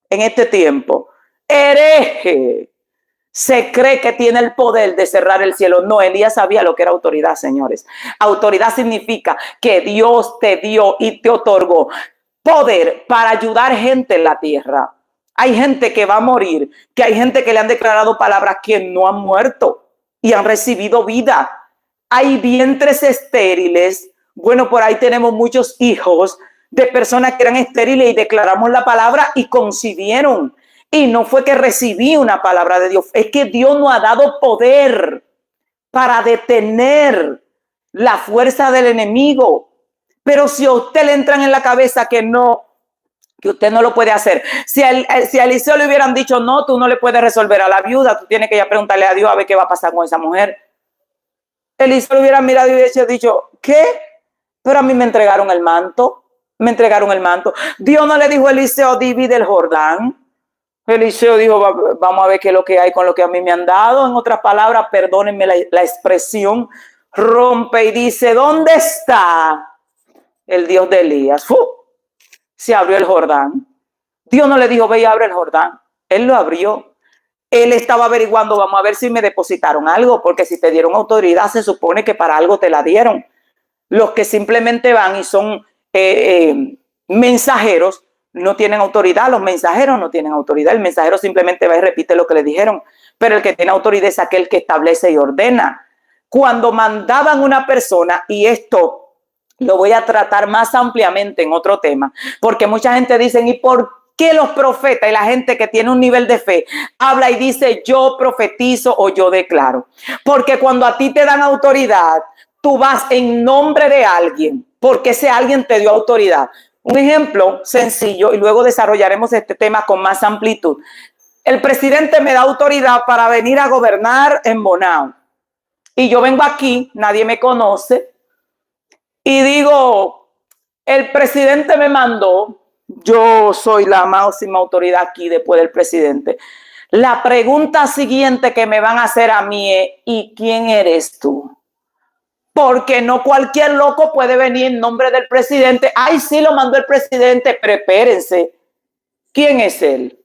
en este tiempo. Hereje, se cree que tiene el poder de cerrar el cielo. No, Elías sabía lo que era autoridad, señores. Autoridad significa que Dios te dio y te otorgó poder para ayudar gente en la tierra. Hay gente que va a morir, que hay gente que le han declarado palabras que no han muerto y han recibido vida. Hay vientres estériles. Bueno, por ahí tenemos muchos hijos de personas que eran estériles y declaramos la palabra y concibieron. Y no fue que recibí una palabra de Dios, es que Dios nos ha dado poder para detener la fuerza del enemigo. Pero si a usted le entran en la cabeza que usted no lo puede hacer, si a Eliseo le hubieran dicho: no, tú no le puedes resolver a la viuda, tú tienes que ir a preguntarle a Dios a ver qué va a pasar con esa mujer. Eliseo le hubiera mirado y hubiera dicho: ¿qué? Pero a mí me entregaron el manto, Dios no le dijo a Eliseo: divide el Jordán. Eliseo dijo: vamos a ver qué es lo que hay con lo que a mí me han dado. En otras palabras, perdónenme la expresión, rompe y dice: ¿dónde está el Dios de Elías? Se abrió el Jordán. Dios no le dijo: ve y abre el Jordán. Él lo abrió. Él estaba averiguando: vamos a ver si me depositaron algo, porque si te dieron autoridad, se supone que para algo te la dieron. Los que simplemente van y son mensajeros, no tienen autoridad. Los mensajeros no tienen autoridad. El mensajero simplemente va y repite lo que le dijeron. Pero el que tiene autoridad es aquel que establece y ordena. Cuando mandaban una persona, y esto lo voy a tratar más ampliamente en otro tema, porque mucha gente dice: ¿y por qué los profetas y la gente que tiene un nivel de fe habla y dice yo profetizo o yo declaro? Porque cuando a ti te dan autoridad, tú vas en nombre de alguien, porque ese alguien te dio autoridad. Un ejemplo sencillo, y luego desarrollaremos este tema con más amplitud. El presidente me da autoridad para venir a gobernar en Bonao. Y yo vengo aquí, nadie me conoce, y digo: el presidente me mandó, yo soy la máxima autoridad aquí después del presidente. La pregunta siguiente que me van a hacer a mí es: ¿y quién eres tú? Porque no cualquier loco puede venir en nombre del presidente. Ay, sí, lo mandó el presidente, pero espérense, ¿quién es él?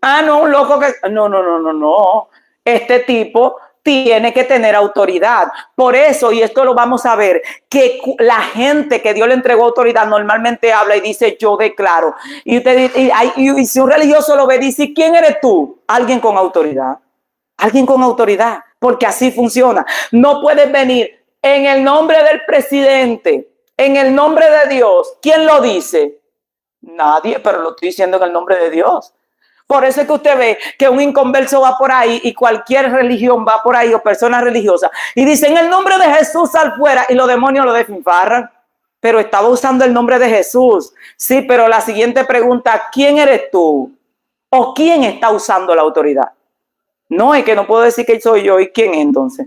Ah, no, un loco que... No. Este tipo tiene que tener autoridad. Por eso, y esto lo vamos a ver, que la gente que Dios le entregó autoridad normalmente habla y dice: yo declaro. Y usted dice, y si un religioso lo ve, dice: ¿quién eres tú? Alguien con autoridad. Alguien con autoridad, porque así funciona. No puedes venir en el nombre del presidente, en el nombre de Dios. ¿Quién lo dice? Nadie, pero lo estoy diciendo en el nombre de Dios. Por eso es que usted ve que un inconverso va por ahí, y cualquier religión va por ahí, o personas religiosas, y dice: en el nombre de Jesús sal fuera, y los demonios lo desfinfarran. Pero estaba usando el nombre de Jesús. Sí, pero la siguiente pregunta: ¿quién eres tú? ¿O quién está usando la autoridad? No, es que no puedo decir que soy yo. ¿Y quién es entonces?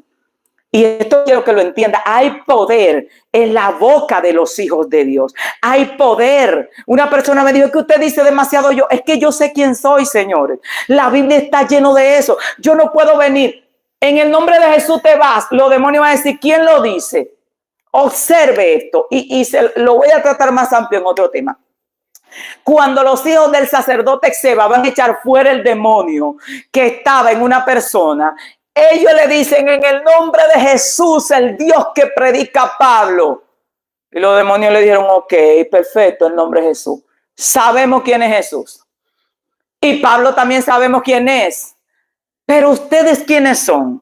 Y esto quiero que lo entienda. Hay poder en la boca de los hijos de Dios. Hay poder. Una persona me dijo: es que usted dice demasiado yo. Es que yo sé quién soy, señores. La Biblia está lleno de eso. Yo no puedo venir: en el nombre de Jesús te vas. Los demonios van a decir: ¿quién lo dice? Observe esto. Y lo voy a tratar más amplio en otro tema. Cuando los hijos del sacerdote Seba van a echar fuera el demonio que estaba en una persona, ellos le dicen: en el nombre de Jesús, el Dios que predica Pablo. Y los demonios le dijeron: ok, perfecto, en nombre de Jesús. Sabemos quién es Jesús. Y Pablo también sabemos quién es. Pero ustedes, ¿quiénes son?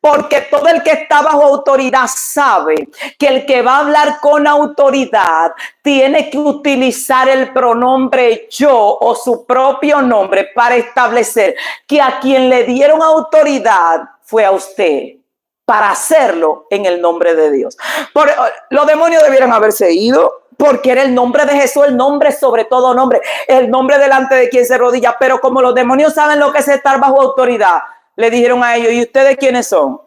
Porque todo el que está bajo autoridad sabe que el que va a hablar con autoridad tiene que utilizar el pronombre yo o su propio nombre para establecer que a quien le dieron autoridad fue a usted. para hacerlo en el nombre de Dios. Los demonios debieran haberse ido, porque era el nombre de Jesús, el nombre sobre todo nombre, el nombre delante de quien se rodilla. Pero como los demonios saben lo que es estar bajo autoridad, le dijeron a ellos: ¿y ustedes quiénes son?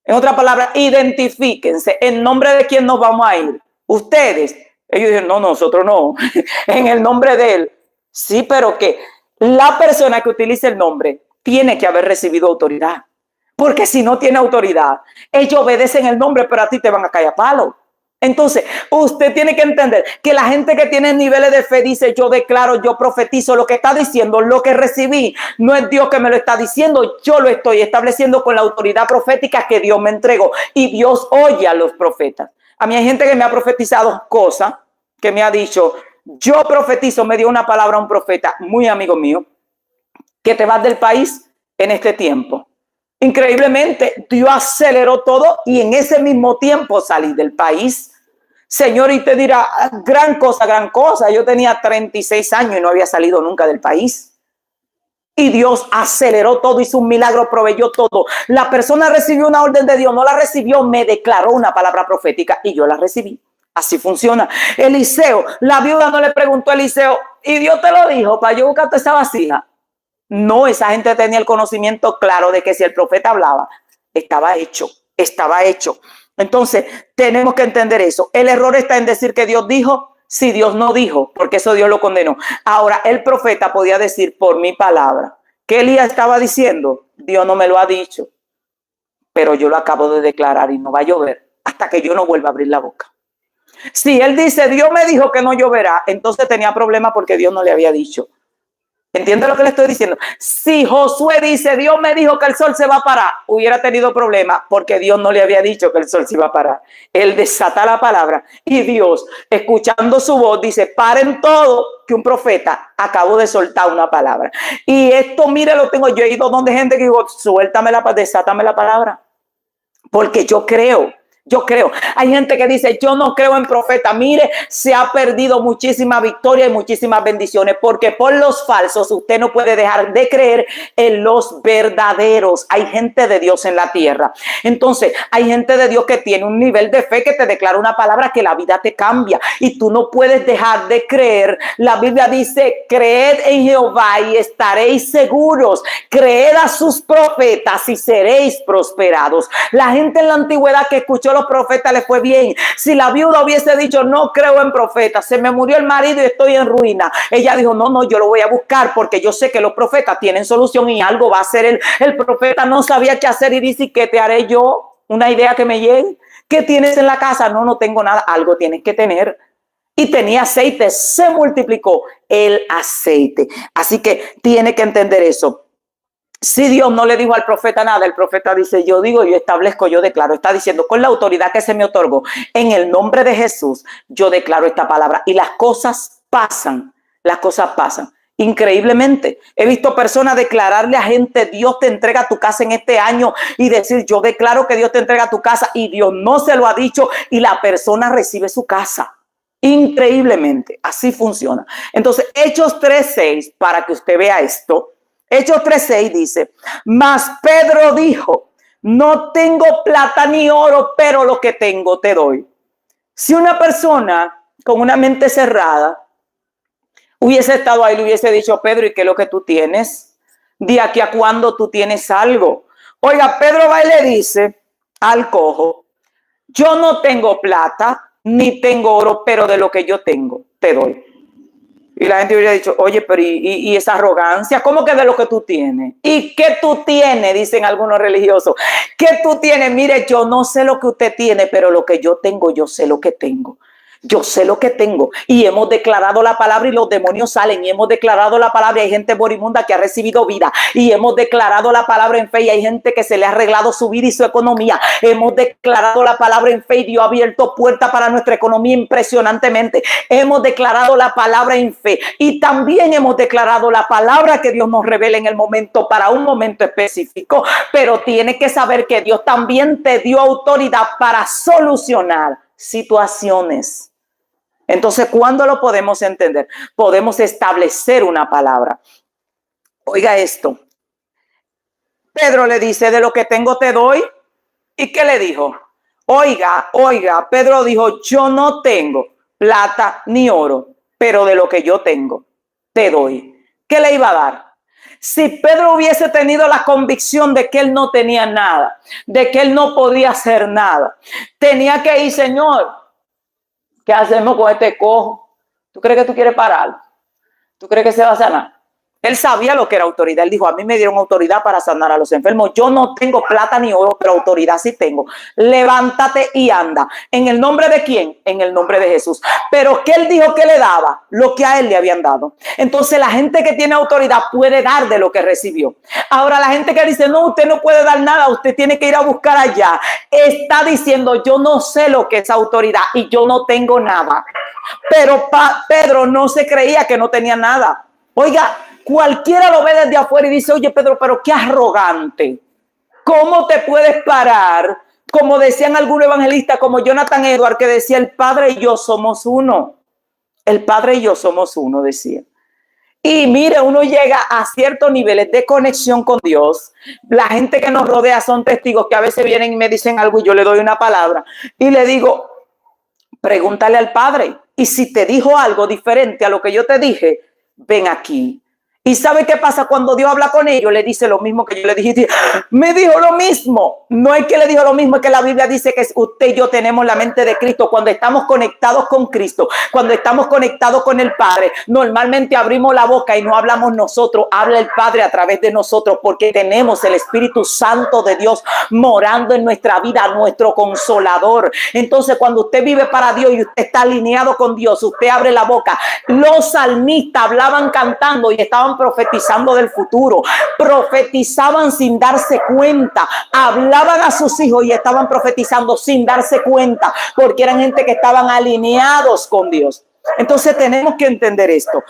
En otras palabras, identifíquense, en nombre de quién nos vamos a ir. Ustedes. Ellos dijeron: no, nosotros no, en el nombre de él. Sí, pero que la persona que utilice el nombre tiene que haber recibido autoridad. Porque si no tiene autoridad, ellos obedecen el nombre, pero a ti te van a caer a palo. Entonces, usted tiene que entender que la gente que tiene niveles de fe dice: yo declaro, yo profetizo. Lo que está diciendo, lo que recibí, no es Dios que me lo está diciendo, yo lo estoy estableciendo con la autoridad profética que Dios me entregó. Y Dios oye a los profetas. A mí hay gente que me ha profetizado cosas, que me ha dicho: yo profetizo, me dio una palabra a un profeta, muy amigo mío, que te vas del país en este tiempo. Increíblemente, Dios aceleró todo y en ese mismo tiempo salí del país. Señor, y te dirá: gran cosa, gran cosa. Yo tenía 36 años y no había salido nunca del país. Y Dios aceleró todo, hizo un milagro, proveyó todo. La persona recibió una orden de Dios, no la recibió, me declaró una palabra profética y yo la recibí. Así funciona. Eliseo, la viuda no le preguntó a Eliseo: ¿y Dios te lo dijo para yo buscarte esa vasija? No, esa gente tenía el conocimiento claro de que si el profeta hablaba, estaba hecho, estaba hecho. Entonces, tenemos que entender eso. El error está en decir que Dios dijo, si Dios no dijo, porque eso Dios lo condenó. Ahora, el profeta podía decir: por mi palabra. ¿Qué Elías estaba diciendo? Dios no me lo ha dicho, pero yo lo acabo de declarar y no va a llover hasta que yo no vuelva a abrir la boca. Si él dice: Dios me dijo que no lloverá, entonces tenía problema porque Dios no le había dicho. ¿Entiende lo que le estoy diciendo? Si Josué dice: Dios me dijo que el sol se va a parar, hubiera tenido problemas porque Dios no le había dicho que el sol se iba a parar. Él desata la palabra y Dios, escuchando su voz, dice: paren todo, que un profeta acabó de soltar una palabra. Y esto, mire, lo tengo. Yo he ido donde gente que digo: suéltame desátame la palabra. Porque yo creo. Hay gente que dice: yo no creo en profeta. Mire, se ha perdido muchísima victoria y muchísimas bendiciones, porque por los falsos usted no puede dejar de creer en los verdaderos. Hay gente de Dios en la tierra. Entonces, hay gente de Dios que tiene un nivel de fe que te declara una palabra que la vida te cambia y tú no puedes dejar de creer. La Biblia dice: creed en Jehová y estaréis seguros. Creed a sus profetas y seréis prosperados. La gente en la antigüedad que escuchó los profetas le fue bien. Si la viuda hubiese dicho: no creo en profetas, se me murió el marido y estoy en ruina, ella dijo: no, yo lo voy a buscar porque yo sé que los profetas tienen solución y algo va a hacer. El profeta no sabía qué hacer y dice: ¿qué te haré yo? Una idea que me llegue. ¿Qué tienes en la casa? No tengo nada. Algo tienes que tener. Y tenía aceite, se multiplicó el aceite. Así que tiene que entender eso. Si Dios no le dijo al profeta nada, el profeta dice: yo digo, yo establezco, yo declaro. Está diciendo: con la autoridad que se me otorgó, en el nombre de Jesús, yo declaro esta palabra. Y las cosas pasan, increíblemente. He visto personas declararle a gente: Dios te entrega tu casa en este año, y decir: yo declaro que Dios te entrega tu casa, y Dios no se lo ha dicho, y la persona recibe su casa. Increíblemente, así funciona. Entonces, Hechos 3:6, para que usted vea esto. Hechos 3:6 dice: mas Pedro dijo: no tengo plata ni oro, pero lo que tengo te doy. Si una persona con una mente cerrada hubiese estado ahí, le hubiese dicho: Pedro, ¿y qué es lo que tú tienes? ¿De aquí a cuándo tú tienes algo? Oiga, Pedro va y le dice al cojo: yo no tengo plata ni tengo oro, pero de lo que yo tengo te doy. Y la gente hubiera dicho: oye, pero ¿y esa arrogancia? ¿Cómo que de lo que tú tienes? ¿Y qué tú tienes? Dicen algunos religiosos. ¿Qué tú tienes? Mire, yo no sé lo que usted tiene, pero lo que yo tengo, yo sé lo que tengo. Yo sé lo que tengo. Y hemos declarado la palabra y los demonios salen. Y hemos declarado la palabra y hay gente moribunda que ha recibido vida. Y hemos declarado la palabra en fe y hay gente que se le ha arreglado su vida y su economía. Hemos declarado la palabra en fe y Dios ha abierto puertas para nuestra economía impresionantemente. Hemos declarado la palabra en fe y también hemos declarado la palabra que Dios nos revela en el momento, para un momento específico. Pero tienes que saber que Dios también te dio autoridad para solucionar situaciones. Entonces, ¿cuándo lo podemos entender? Podemos establecer una palabra. Oiga esto. Pedro le dice: de lo que tengo te doy. ¿Y qué le dijo? Oiga, Pedro dijo, yo no tengo plata ni oro, pero de lo que yo tengo, te doy. ¿Qué le iba a dar? Si Pedro hubiese tenido la convicción de que él no tenía nada, de que él no podía hacer nada, tenía que ir, Señor, ¿qué hacemos con este cojo? ¿Tú crees que tú quieres parar? ¿Tú crees que se va a sanar? Él sabía lo que era autoridad. Él dijo, a mí me dieron autoridad para sanar a los enfermos. Yo no tengo plata ni oro, pero autoridad sí tengo. Levántate y anda. ¿En el nombre de quién? En el nombre de Jesús. Pero ¿qué él dijo que le daba? Lo que a él le habían dado. Entonces la gente que tiene autoridad puede dar de lo que recibió. Ahora la gente que dice, no, usted no puede dar nada, usted tiene que ir a buscar allá, está diciendo, yo no sé lo que es autoridad y yo no tengo nada. Pero Pedro no se creía que no tenía nada. Oiga, cualquiera lo ve desde afuera y dice, oye Pedro, pero qué arrogante. ¿Cómo te puedes parar? Como decían algunos evangelistas, como Jonathan Edwards, que decía, el Padre y yo somos uno. El Padre y yo somos uno, decía. Y mire, uno llega a ciertos niveles de conexión con Dios. La gente que nos rodea son testigos que a veces vienen y me dicen algo y yo le doy una palabra. Y le digo, pregúntale al Padre. Y si te dijo algo diferente a lo que yo te dije, ven aquí. ¿Y sabe qué pasa cuando Dios habla con ellos? Le dice lo mismo que yo le dije. Me dijo lo mismo. No es que le dijo lo mismo, es que la Biblia dice que usted y yo tenemos la mente de Cristo. Cuando estamos conectados con Cristo, cuando estamos conectados con el Padre, normalmente abrimos la boca y no hablamos nosotros, habla el Padre a través de nosotros, porque tenemos el Espíritu Santo de Dios morando en nuestra vida, nuestro consolador. Entonces, cuando usted vive para Dios y usted está alineado con Dios, usted abre la boca. Los salmistas hablaban cantando y estaban profetizando del futuro, profetizaban sin darse cuenta, hablaban a sus hijos y estaban profetizando sin darse cuenta, porque eran gente que estaban alineados con Dios. Entonces tenemos que entender esto.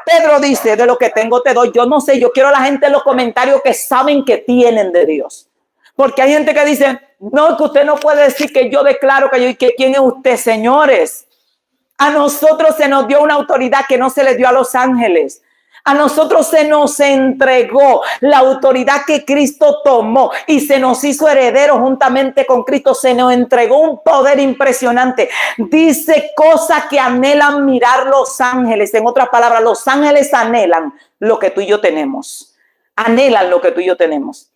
Pedro dice, de lo que tengo te doy. Yo no sé, yo quiero a la gente en los comentarios que saben que tienen de Dios, porque hay gente que dice, no, que usted no puede decir que yo declaro que yo, y que quién es usted. Señores, a nosotros se nos dio una autoridad que no se le dio a los ángeles. A nosotros se nos entregó la autoridad que Cristo tomó y se nos hizo herederos juntamente con Cristo. Se nos entregó un poder impresionante. Dice cosas que anhelan mirar los ángeles. En otras palabras, los ángeles anhelan lo que tú y yo tenemos. Anhelan lo que tú y yo tenemos.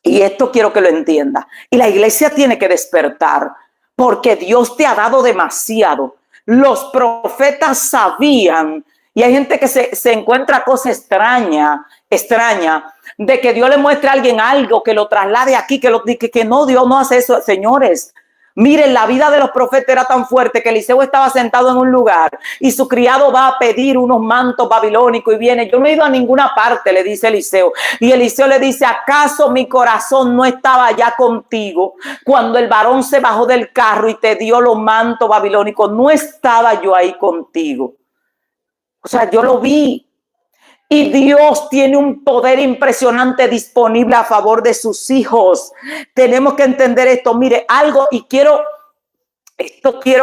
Y esto quiero que lo entienda. Y la iglesia tiene que despertar, porque Dios te ha dado demasiado. Los profetas sabían. Y hay gente que se encuentra cosa extraña, de que Dios le muestre a alguien algo, que lo traslade aquí, que no, Dios no hace eso. Señores, miren, la vida de los profetas era tan fuerte que Eliseo estaba sentado en un lugar y su criado va a pedir unos mantos babilónicos y viene. Yo no he ido a ninguna parte, le dice Eliseo. Y Eliseo le dice, ¿acaso mi corazón no estaba allá contigo cuando el varón se bajó del carro y te dio los mantos babilónicos? ¿No estaba yo ahí contigo? O sea, yo lo vi. Y Dios tiene un poder impresionante disponible a favor de sus hijos. Tenemos que entender esto. Mire, algo, y quiero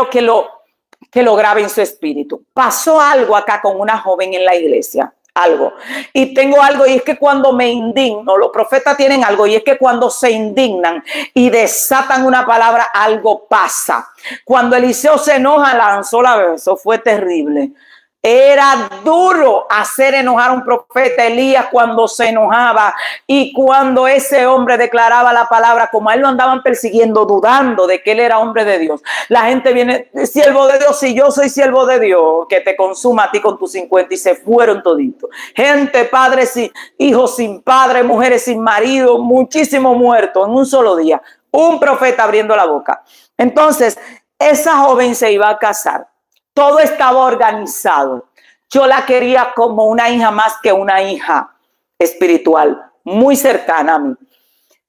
que lo grabe en su espíritu. Pasó algo acá con una joven en la iglesia. Algo. Y tengo algo, y es que cuando me indigno, los profetas tienen algo, y es que cuando se indignan y desatan una palabra, algo pasa. Cuando Eliseo se enoja, lanzó la vez. Eso fue terrible. Era duro hacer enojar a un profeta. Elías, cuando se enojaba y cuando ese hombre declaraba la palabra, como a él lo andaban persiguiendo, dudando de que él era hombre de Dios, la gente viene, siervo de Dios, si yo soy siervo de Dios, que te consuma a ti con tus 50, y se fueron toditos. Gente, padres y hijos sin padre, mujeres sin marido, muchísimos muertos en un solo día. Un profeta abriendo la boca. Entonces, esa joven se iba a casar. Todo estaba organizado. Yo la quería como una hija más que una hija espiritual, muy cercana a mí.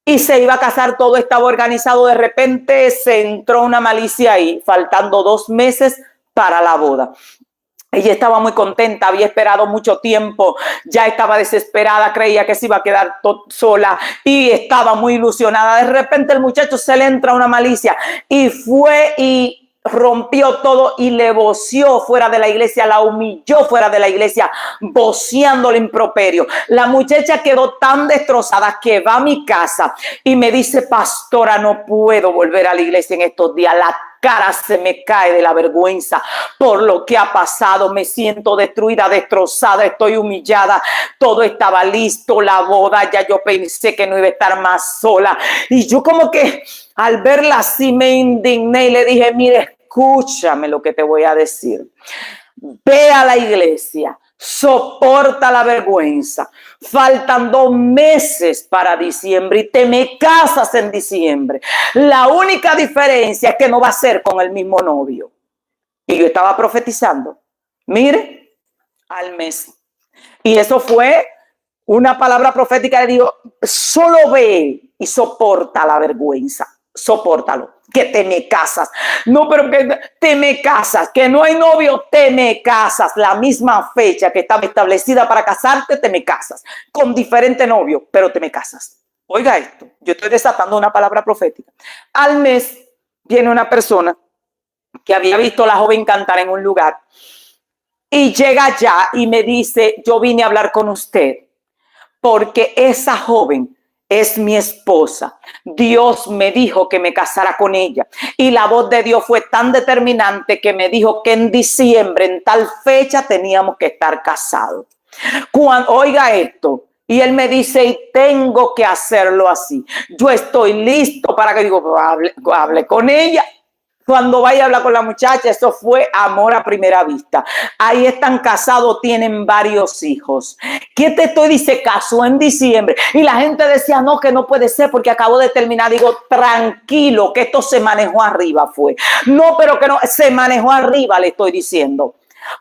Y se iba a casar, todo estaba organizado. De repente se entró una malicia ahí, faltando 2 meses para la boda. Ella estaba muy contenta, había esperado mucho tiempo, ya estaba desesperada, creía que se iba a quedar sola y estaba muy ilusionada. De repente el muchacho se le entra una malicia y fue y rompió todo y le voció fuera de la iglesia, la humilló fuera de la iglesia, voceándole improperio. La muchacha quedó tan destrozada que va a mi casa y me dice: pastora, no puedo volver a la iglesia en estos días. La cara se me cae de la vergüenza por lo que ha pasado. Me siento destruida, destrozada, estoy humillada. Todo estaba listo, la boda, ya yo pensé que no iba a estar más sola. Y yo como que al verla así me indigné y le dije: mire, escúchame lo que te voy a decir. Ve a la iglesia, soporta la vergüenza. Faltan 2 meses para diciembre y te me casas en diciembre. La única diferencia es que no va a ser con el mismo novio. Y yo estaba profetizando. Mire, al mes. Y eso fue una palabra profética. Le digo: solo ve y soporta la vergüenza. Sopórtalo, que te me casas. No, pero que te me casas, que no hay novio, te me casas. La misma fecha que estaba establecida para casarte, te me casas. Con diferente novio, pero te me casas. Oiga esto, yo estoy desatando una palabra profética. Al mes viene una persona que había visto a la joven cantar en un lugar y llega allá y me dice: yo vine a hablar con usted porque esa joven es mi esposa. Dios me dijo que me casara con ella. Y la voz de Dios fue tan determinante que me dijo que en diciembre, en tal fecha, teníamos que estar casados. Oiga esto. Y él me dice: y tengo que hacerlo así. Yo estoy listo para que digo, hable con ella. Cuando vaya a hablar con la muchacha, eso fue amor a primera vista. Ahí están casados, tienen varios hijos. ¿Qué te estoy diciendo? Se casó en diciembre. Y la gente decía: no, que no puede ser porque acabo de terminar. Digo: tranquilo, que esto se manejó arriba fue. No, pero que no, se manejó arriba, le estoy diciendo.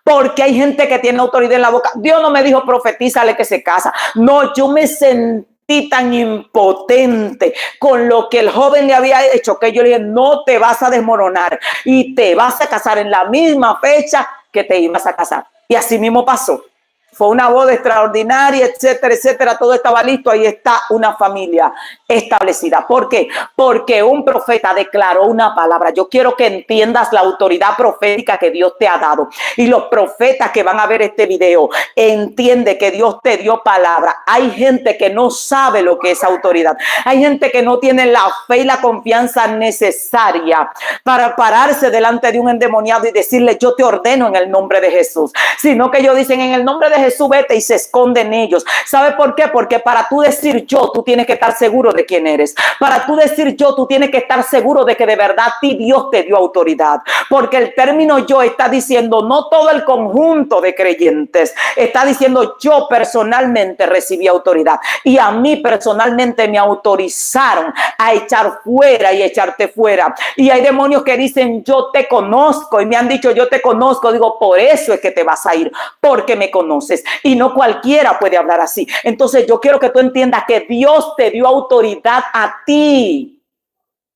Porque hay gente que tiene autoridad en la boca. Dios no me dijo: profetízale que se casa. No, yo me sentí tan impotente con lo que el joven le había hecho que yo le dije: no te vas a desmoronar y te vas a casar en la misma fecha que te ibas a casar. Y así mismo pasó. Fue una boda extraordinaria, etcétera, etcétera. Todo estaba listo. Ahí está una familia establecida. ¿Por qué? Porque un profeta declaró una palabra. Yo quiero que entiendas la autoridad profética que Dios te ha dado. Y los profetas que van a ver este video, entiende que Dios te dio palabra. Hay gente que no sabe lo que es autoridad. Hay gente que no tiene la fe y la confianza necesaria para pararse delante de un endemoniado y decirle: yo te ordeno en el nombre de Jesús. Sino que ellos dicen: en el nombre de Jesús vete, y se esconden ellos. ¿Sabe por qué? Porque para tú decir yo, tú tienes que estar seguro de quién eres. Para tú decir yo, tú tienes que estar seguro de que de verdad a ti Dios te dio autoridad. Porque el término yo está diciendo no todo el conjunto de creyentes. Está diciendo: yo personalmente recibí autoridad. Y a mí personalmente me autorizaron a echar fuera y echarte fuera. Y hay demonios que dicen: yo te conozco. Y me han dicho: yo te conozco. Digo: por eso es que te vas a ir. Porque me conoces. Y no cualquiera puede hablar así. Entonces yo quiero que tú entiendas que Dios te dio autoridad a ti.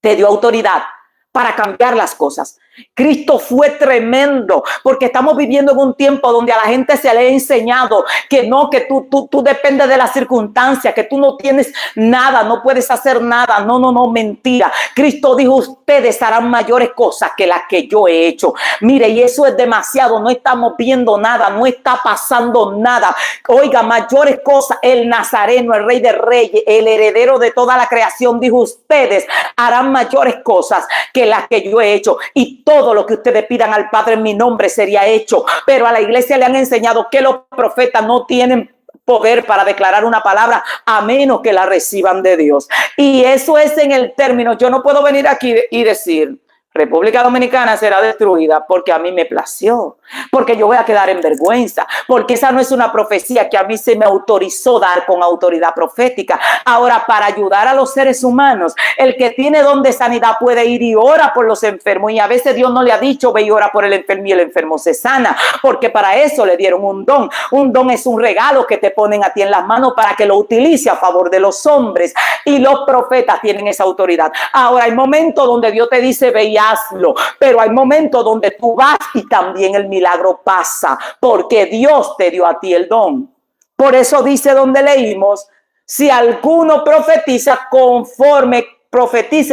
Te dio autoridad para cambiar las cosas. Cristo fue tremendo, porque estamos viviendo en un tiempo donde a la gente se le ha enseñado que no, que tú dependes de las circunstancias, que tú no tienes nada, no puedes hacer nada. No, mentira. Cristo dijo: ustedes harán mayores cosas que las que yo he hecho. Mire, y eso es demasiado. No estamos viendo nada, no está pasando nada. Oiga, mayores cosas. El Nazareno, el Rey de Reyes, el heredero de toda la creación, dijo: ustedes harán mayores cosas que las que yo he hecho. Y todo lo que ustedes pidan al Padre en mi nombre sería hecho. Pero a la iglesia le han enseñado que los profetas no tienen poder para declarar una palabra a menos que la reciban de Dios. Y eso es en el término. Yo no puedo venir aquí y decir: República Dominicana será destruida porque a mí me plació, porque yo voy a quedar en vergüenza, porque esa no es una profecía que a mí se me autorizó dar con autoridad profética. Ahora, para ayudar a los seres humanos, el que tiene don de sanidad puede ir y ora por los enfermos, y a veces Dios no le ha dicho: ve y ora por el enfermo, y el enfermo se sana, porque para eso le dieron un don. Un don es un regalo que te ponen a ti en las manos para que lo utilice a favor de los hombres, y los profetas tienen esa autoridad. Ahora, hay momentos donde Dios te dice: ve y hazlo, pero hay momentos donde tú vas y también el milagro pasa, porque Dios te dio a ti el don. Por eso dice donde leímos: si alguno profetice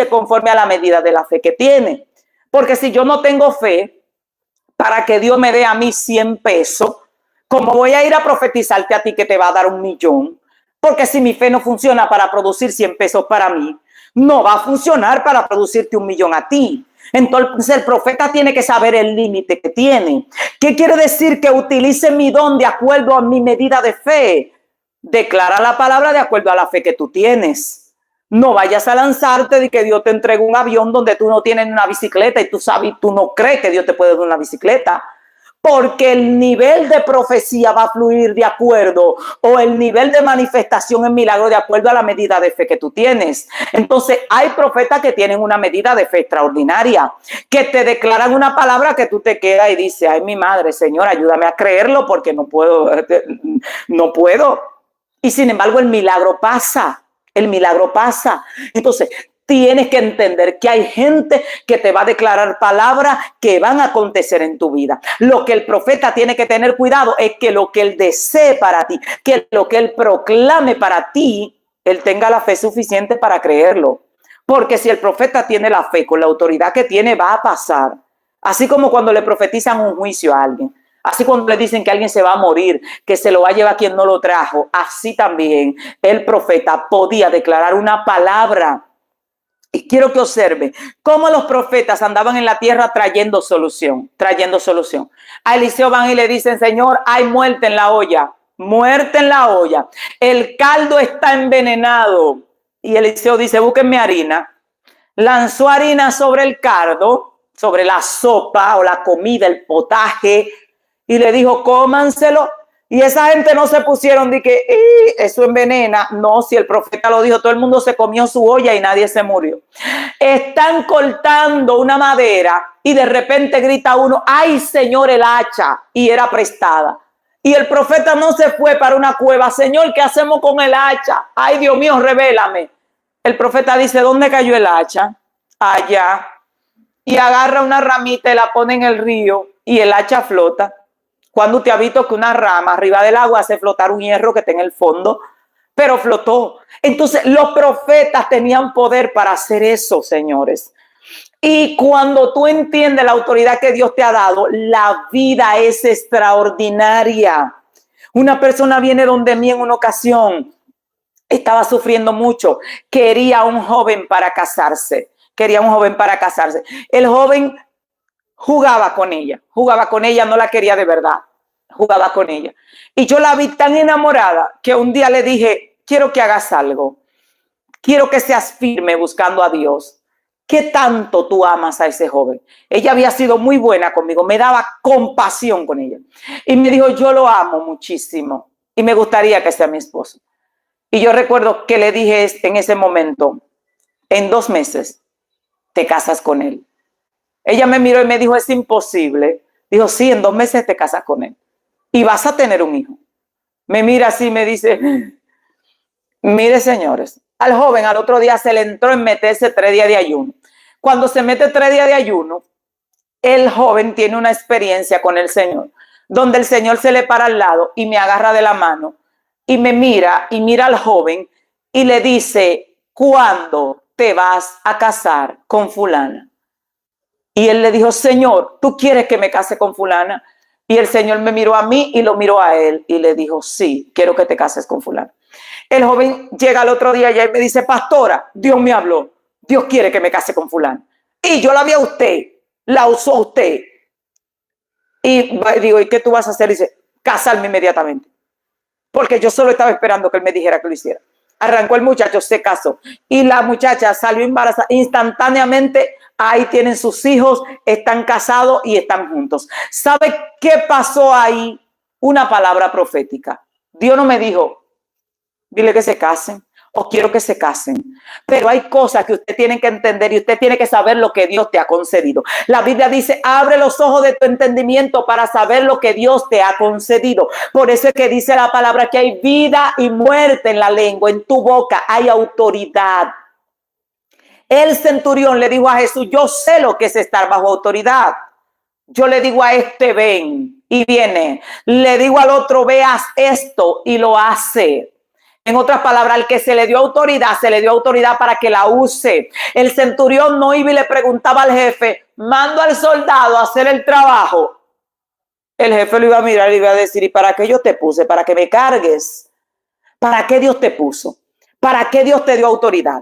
conforme a la medida de la fe que tiene. Porque si yo no tengo fe para que Dios me dé a mí 100 pesos, ¿cómo voy a ir a profetizarte a ti que te va a dar 1.000.000? Porque si mi fe no funciona para producir 100 pesos para mí, no va a funcionar para producirte 1.000.000 a ti. Entonces el profeta tiene que saber el límite que tiene. ¿Qué quiere decir? Que utilice mi don de acuerdo a mi medida de fe. Declara la palabra de acuerdo a la fe que tú tienes. No vayas a lanzarte de que Dios te entregue un avión donde tú no tienes una bicicleta y tú sabes, tú no crees que Dios te puede dar una bicicleta. Porque el nivel de profecía va a fluir de acuerdo, o el nivel de manifestación en milagro de acuerdo a la medida de fe que tú tienes. Entonces hay profetas que tienen una medida de fe extraordinaria, que te declaran una palabra que tú te quedas y dices, ay, mi madre, Señor, ayúdame a creerlo porque no puedo. Y sin embargo el milagro pasa. Entonces tienes que entender que hay gente que te va a declarar palabras que van a acontecer en tu vida. Lo que el profeta tiene que tener cuidado es que lo que él desee para ti, que lo que él proclame para ti, él tenga la fe suficiente para creerlo. Porque si el profeta tiene la fe con la autoridad que tiene, va a pasar. Así como cuando le profetizan un juicio a alguien. Así cuando le dicen que alguien se va a morir, que se lo va a llevar quien no lo trajo. Así también el profeta podía declarar una palabra. Y quiero que observe cómo los profetas andaban en la tierra trayendo solución. A Eliseo van y le dicen, Señor, hay muerte en la olla. El caldo está envenenado. Y Eliseo dice, búsquenme harina. Lanzó harina sobre el caldo, sobre la sopa o la comida, el potaje. Y le dijo, cómanselo. Y esa gente no se pusieron de que eso envenena. No, si el profeta lo dijo, todo el mundo se comió su olla y nadie se murió. Están cortando una madera y de repente grita uno, ay, Señor, el hacha. Y era prestada. Y el profeta no se fue para una cueva. Señor, ¿qué hacemos con el hacha? Ay, Dios mío, revélame. El profeta dice, ¿dónde cayó el hacha? Allá. Y agarra una ramita y la pone en el río y el hacha flota. Cuando te ha visto que una rama arriba del agua hace flotar un hierro que está en el fondo, pero flotó. Entonces los profetas tenían poder para hacer eso, señores. Y cuando tú entiendes la autoridad que Dios te ha dado, la vida es extraordinaria. Una persona viene donde mí en una ocasión, estaba sufriendo mucho, quería un joven para casarse. El joven jugaba con ella, no la quería de verdad, jugaba con ella. Y yo la vi tan enamorada que un día le dije, quiero que hagas algo, quiero que seas firme buscando a Dios. ¿Qué tanto tú amas a ese joven? Ella había sido muy buena conmigo, me daba compasión con ella. Y me dijo, yo lo amo muchísimo y me gustaría que sea mi esposo. Y yo recuerdo que le dije en ese momento, en 2 meses te casas con él. Ella me miró y me dijo, es imposible. Dijo, sí, en 2 meses te casas con él. Y vas a tener un hijo. Me mira así y me dice, mire, señores, al joven al otro día se le entró en meterse 3 días de ayuno. Cuando se mete 3 días de ayuno, el joven tiene una experiencia con el Señor, donde el Señor se le para al lado y me agarra de la mano y me mira y mira al joven y le dice, ¿cuándo te vas a casar con fulana? Y él le dijo, Señor, ¿tú quieres que me case con fulana? Y el Señor me miró a mí y lo miró a él y le dijo, sí, quiero que te cases con fulana. El joven llega al otro día y me dice, pastora, Dios me habló, Dios quiere que me case con fulana. Y yo la vi a usted, la usó a usted. Y digo, ¿y qué tú vas a hacer? Y dice, casarme inmediatamente. Porque yo solo estaba esperando que él me dijera que lo hiciera. Arrancó el muchacho, se casó. Y la muchacha salió embarazada instantáneamente. Ahí tienen sus hijos, están casados y están juntos. ¿Sabe qué pasó ahí? Una palabra profética. Dios no me dijo, dile que se casen o quiero que se casen. Pero hay cosas que usted tiene que entender y usted tiene que saber lo que Dios te ha concedido. La Biblia dice, abre los ojos de tu entendimiento para saber lo que Dios te ha concedido. Por eso es que dice la palabra que hay vida y muerte en la lengua, en tu boca hay autoridad. El centurión le dijo a Jesús, yo sé lo que es estar bajo autoridad. Yo le digo a este, ven, y viene. Le digo al otro, veas esto, y lo hace. En otras palabras, al que se le dio autoridad para que la use. El centurión no iba y le preguntaba al jefe, mando al soldado a hacer el trabajo. El jefe lo iba a mirar y iba a decir, ¿y para qué yo te puse? ¿Para que me cargues? ¿Para qué Dios te puso? ¿Para qué Dios te dio autoridad?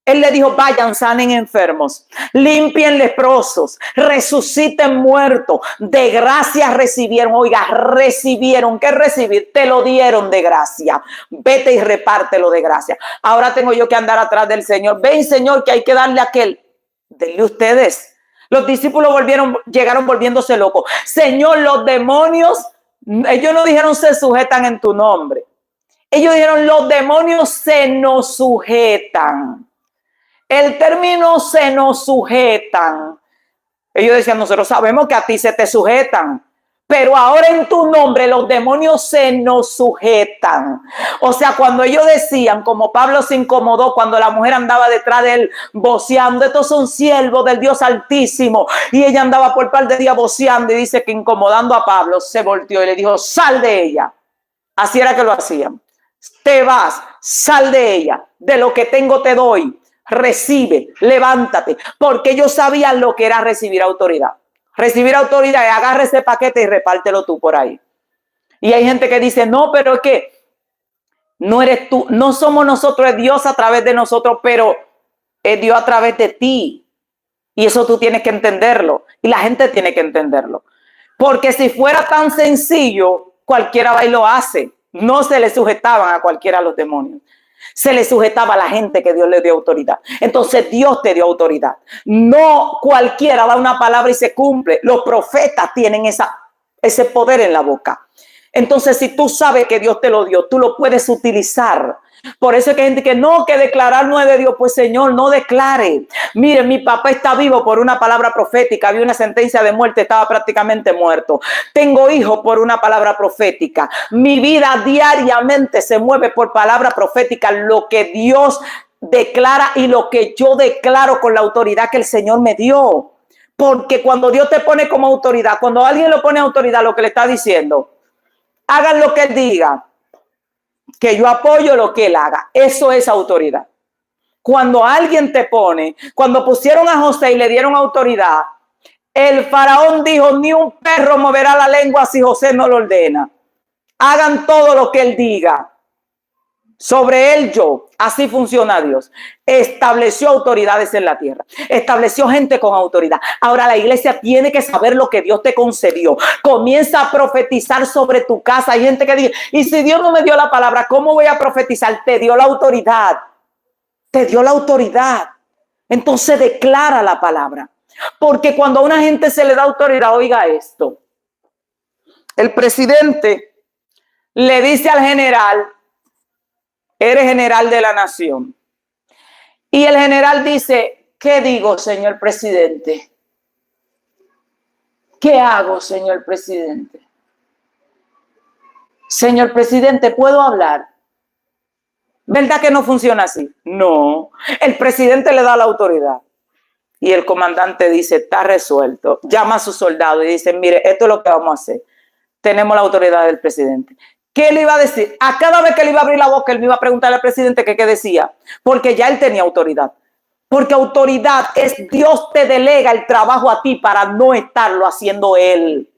Él le dijo, vayan, sanen enfermos, limpien leprosos, resuciten muertos, de gracia recibieron. Oiga, recibieron. ¿Qué recibir? Te lo dieron de gracia. Vete y repártelo de gracia. Ahora tengo yo que andar atrás del Señor. Ven, Señor, que hay que darle a aquel. Denle ustedes. Los discípulos llegaron volviéndose locos. Señor, los demonios, ellos no dijeron se sujetan en tu nombre. Ellos dijeron los demonios se nos sujetan. El término se nos sujetan. Ellos decían, nosotros sabemos que a ti se te sujetan, pero ahora en tu nombre los demonios se nos sujetan. O sea, cuando ellos decían, como Pablo se incomodó cuando la mujer andaba detrás de él voceando, estos son siervos del Dios Altísimo, y ella andaba por par de días voceando, y dice que incomodando a Pablo se volteó y le dijo, sal de ella. Así era que lo hacían. Te vas, sal de ella, de lo que tengo te doy. Recibe, levántate, porque ellos sabían lo que era recibir autoridad. Recibir autoridad es agarra ese paquete y repártelo tú por ahí. Y hay gente que dice, no, pero es que no eres tú, no somos nosotros, es Dios a través de nosotros, pero es Dios a través de ti. Y eso tú tienes que entenderlo. Y la gente tiene que entenderlo. Porque si fuera tan sencillo, cualquiera va y lo hace. No se le sujetaban a cualquiera los demonios. Se le sujetaba a la gente que Dios le dio autoridad. Entonces Dios te dio autoridad. No cualquiera da una palabra y se cumple. Los profetas tienen ese poder en la boca. Entonces si tú sabes que Dios te lo dio, tú lo puedes utilizar. Por eso es que hay gente que no, que declarar no es de Dios. Pues Señor, no declare. Mire, mi papá está vivo por una palabra profética. Había una sentencia de muerte, estaba prácticamente muerto. Tengo hijos por una palabra profética. Mi vida diariamente se mueve por palabra profética. Lo que Dios declara y lo que yo declaro con la autoridad que el Señor me dio. Porque cuando Dios te pone como autoridad, cuando alguien lo pone autoridad, lo que le está diciendo, hagan lo que Él diga, que yo apoyo lo que Él haga. Eso es autoridad. Cuando alguien te pone, cuando pusieron a José y le dieron autoridad, el faraón dijo, ni un perro moverá la lengua si José no lo ordena. Hagan todo lo que Él diga. Sobre él yo. Así funciona Dios. Estableció autoridades en la tierra. Estableció gente con autoridad. Ahora la iglesia tiene que saber lo que Dios te concedió. Comienza a profetizar sobre tu casa. Hay gente que dice, y si Dios no me dio la palabra, ¿cómo voy a profetizar? Te dio la autoridad. Te dio la autoridad. Entonces declara la palabra. Porque cuando a una gente se le da autoridad, oiga esto. El presidente le dice al general, eres general de la nación. Y el general dice, ¿qué digo, señor presidente? ¿Qué hago, señor presidente? Señor presidente, ¿puedo hablar? ¿Verdad que no funciona así? No. El presidente le da la autoridad. Y el comandante dice, está resuelto. Llama a su soldado y dice, mire, esto es lo que vamos a hacer. Tenemos la autoridad del presidente. ¿Qué le iba a decir? A cada vez que le iba a abrir la boca, él me iba a preguntar al presidente qué decía. Porque ya él tenía autoridad. Porque autoridad es Dios te delega el trabajo a ti para no estarlo haciendo él.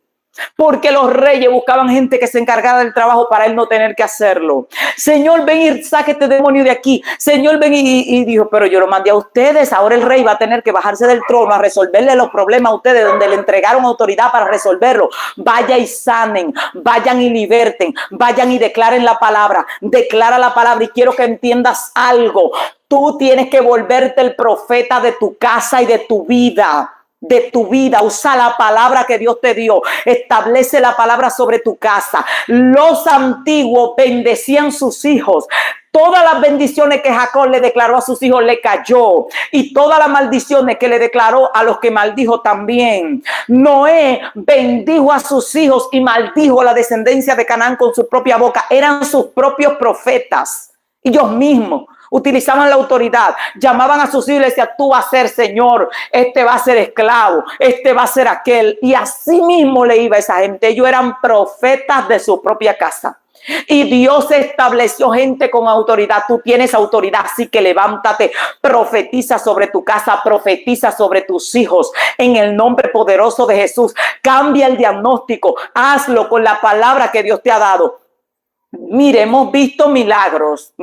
Porque los reyes buscaban gente que se encargara del trabajo para él no tener que hacerlo. Señor, ven y saque este demonio de aquí. Señor, ven y dijo, pero yo lo mandé a ustedes. Ahora el rey va a tener que bajarse del trono a resolverle los problemas a ustedes donde le entregaron autoridad para resolverlo. Vaya y sanen, vayan y liberten, vayan y declaren la palabra. Declara la palabra y quiero que entiendas algo. Tú tienes que volverte el profeta de tu casa y de tu vida. De tu vida, usa la palabra que Dios te dio, establece la palabra sobre tu casa. Los antiguos bendecían sus hijos. Todas las bendiciones que Jacob le declaró a sus hijos le cayó, y todas las maldiciones que le declaró a los que maldijo también. Noé bendijo a sus hijos y maldijo a la descendencia de Canaán con su propia boca. Eran sus propios profetas, ellos mismos. Utilizaban la autoridad, llamaban a sus hijos y le decían, tú vas a ser señor, este va a ser esclavo, este va a ser aquel. Y así mismo le iba a esa gente. Ellos eran profetas de su propia casa. Y Dios estableció gente con autoridad. Tú tienes autoridad, así que levántate, profetiza sobre tu casa, profetiza sobre tus hijos en el nombre poderoso de Jesús. Cambia el diagnóstico, hazlo con la palabra que Dios te ha dado. Mire, hemos visto milagros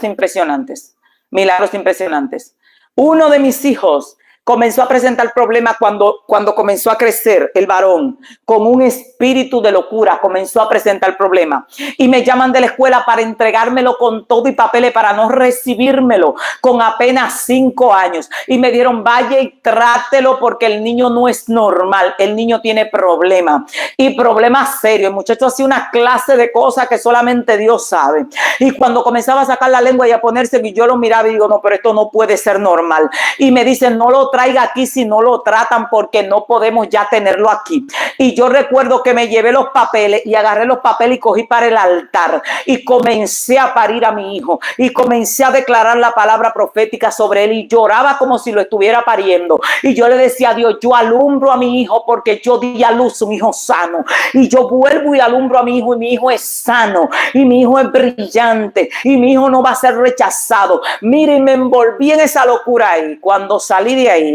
impresionantes, milagros impresionantes. Uno de mis hijos comenzó a presentar problemas cuando comenzó a crecer el varón, con un espíritu de locura, comenzó a presentar problemas. Y me llaman de la escuela para entregármelo con todo y papeles para no recibírmelo con apenas 5 años. Y me dieron, vaya y trátelo porque el niño no es normal, el niño tiene problemas y problemas serios. El muchacho hacía una clase de cosas que solamente Dios sabe. Y cuando comenzaba a sacar la lengua y a ponerse, y yo lo miraba y digo, no, pero esto no puede ser normal. Y me dicen, no lo traiga aquí si no lo tratan porque no podemos ya tenerlo aquí. Y yo recuerdo que me llevé los papeles y agarré los papeles y cogí para el altar y comencé a parir a mi hijo y comencé a declarar la palabra profética sobre él y lloraba como si lo estuviera pariendo. Y yo le decía a Dios, yo alumbro a mi hijo porque yo di a luz un hijo sano y yo vuelvo y alumbro a mi hijo y mi hijo es sano y mi hijo es brillante y mi hijo no va a ser rechazado. Miren, me envolví en esa locura ahí. Cuando salí de ahí,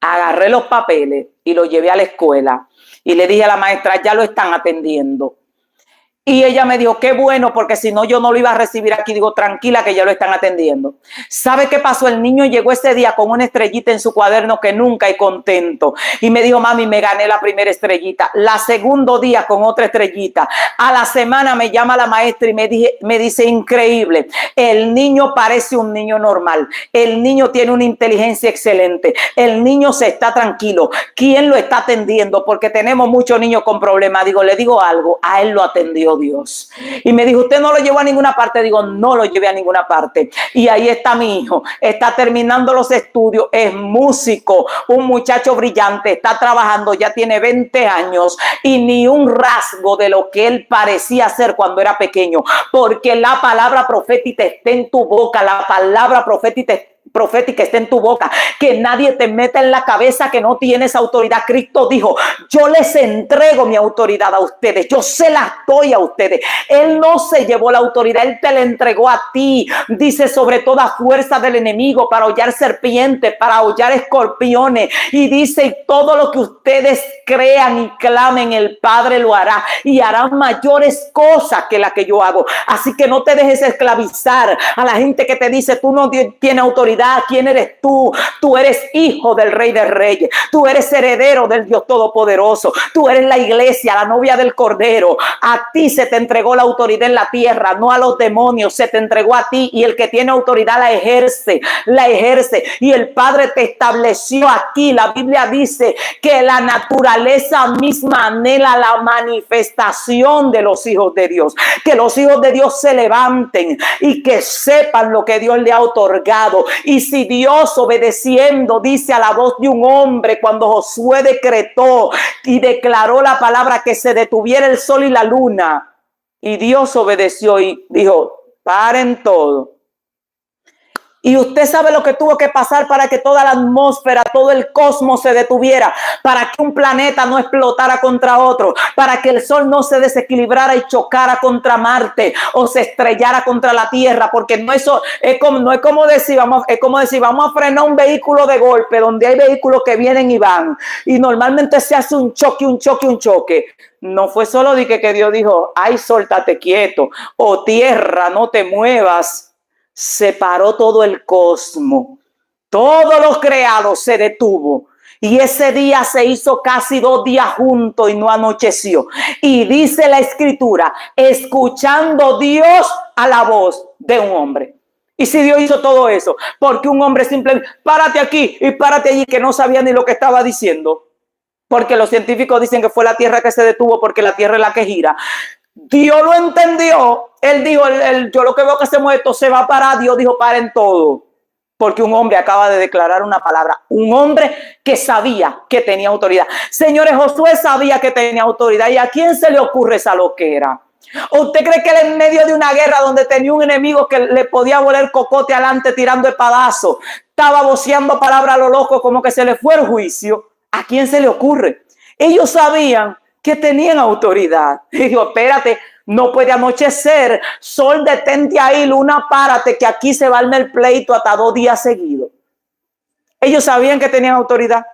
agarré los papeles y los llevé a la escuela y le dije a la maestra, ya lo están atendiendo. Y ella me dijo, qué bueno, porque si no yo no lo iba a recibir aquí. Digo, tranquila que ya lo están atendiendo. ¿Sabe qué pasó? El niño llegó ese día con una estrellita en su cuaderno que nunca, y contento. Y me dijo, mami, me gané la primera estrellita. La segundo día con otra estrellita. A la semana me llama la maestra y me dice, increíble. El niño parece un niño normal. El niño tiene una inteligencia excelente. El niño se está tranquilo. ¿Quién lo está atendiendo? Porque tenemos muchos niños con problemas. Digo, le digo algo, a él lo atendió Dios. Y me dijo, ¿usted no lo llevó a ninguna parte? Digo, no lo llevé a ninguna parte. Y ahí está mi hijo, está terminando los estudios, es músico, un muchacho brillante, está trabajando, ya tiene 20 años y ni un rasgo de lo que él parecía ser cuando era pequeño, porque la palabra profética está en tu boca, la palabra profética está en tu boca, que nadie te meta en la cabeza que no tienes autoridad. Cristo dijo, yo les entrego mi autoridad a ustedes, yo se las doy a ustedes. Él no se llevó la autoridad, él te la entregó a ti. Dice, sobre toda fuerza del enemigo, para hollar serpientes, para hollar escorpiones, y dice, todo lo que ustedes crean y clamen, el Padre lo hará y hará mayores cosas que las que yo hago. Así que no te dejes esclavizar a la gente que te dice, tú no tienes autoridad. ¿Quién eres tú? Tú eres hijo del Rey de Reyes. Tú eres heredero del Dios Todopoderoso. Tú eres la iglesia, la novia del Cordero. A ti se te entregó la autoridad en la tierra, no a los demonios. Se te entregó a ti y el que tiene autoridad la ejerce, la ejerce. Y el Padre te estableció aquí. La Biblia dice que la naturaleza misma anhela la manifestación de los hijos de Dios. Que los hijos de Dios se levanten y que sepan lo que Dios le ha otorgado. Y si Dios, obedeciendo, dice a la voz de un hombre, cuando Josué decretó y declaró la palabra que se detuviera el sol y la luna, y Dios obedeció y dijo, paren todo. Y usted sabe lo que tuvo que pasar para que toda la atmósfera, todo el cosmos se detuviera, para que un planeta no explotara contra otro, para que el sol no se desequilibrara y chocara contra Marte o se estrellara contra la Tierra, porque no es como decir, vamos a frenar un vehículo de golpe, donde hay vehículos que vienen y van, y normalmente se hace un choque. No fue solo de que Dios dijo, ay, suéltate quieto, o tierra, no te muevas. Se paró todo el cosmos, todo lo creado se detuvo. Y ese día se hizo casi 2 días juntos y no anocheció. Y dice la escritura, escuchando Dios a la voz de un hombre. Y si Dios hizo todo eso, porque un hombre simplemente, párate aquí y párate allí, que no sabía ni lo que estaba diciendo. Porque los científicos dicen que fue la tierra que se detuvo porque la tierra es la que gira. Dios lo entendió. Él dijo, yo lo que veo que se mueve, esto se va a parar. Dios dijo, paren todo. Porque un hombre acaba de declarar una palabra. Un hombre que sabía que tenía autoridad. Señores, Josué sabía que tenía autoridad. ¿Y a quién se le ocurre esa loquera? ¿O usted cree que él en medio de una guerra donde tenía un enemigo que le podía volar cocote adelante tirando espadazos, estaba voceando palabras a lo loco como que se le fue el juicio? ¿A quién se le ocurre? Ellos sabían que tenían autoridad. Y dijo, espérate, No puede anochecer. Sol, detente ahí. Luna, párate, que aquí se va a armar el pleito hasta 2 días seguidos. Ellos sabían que tenían autoridad.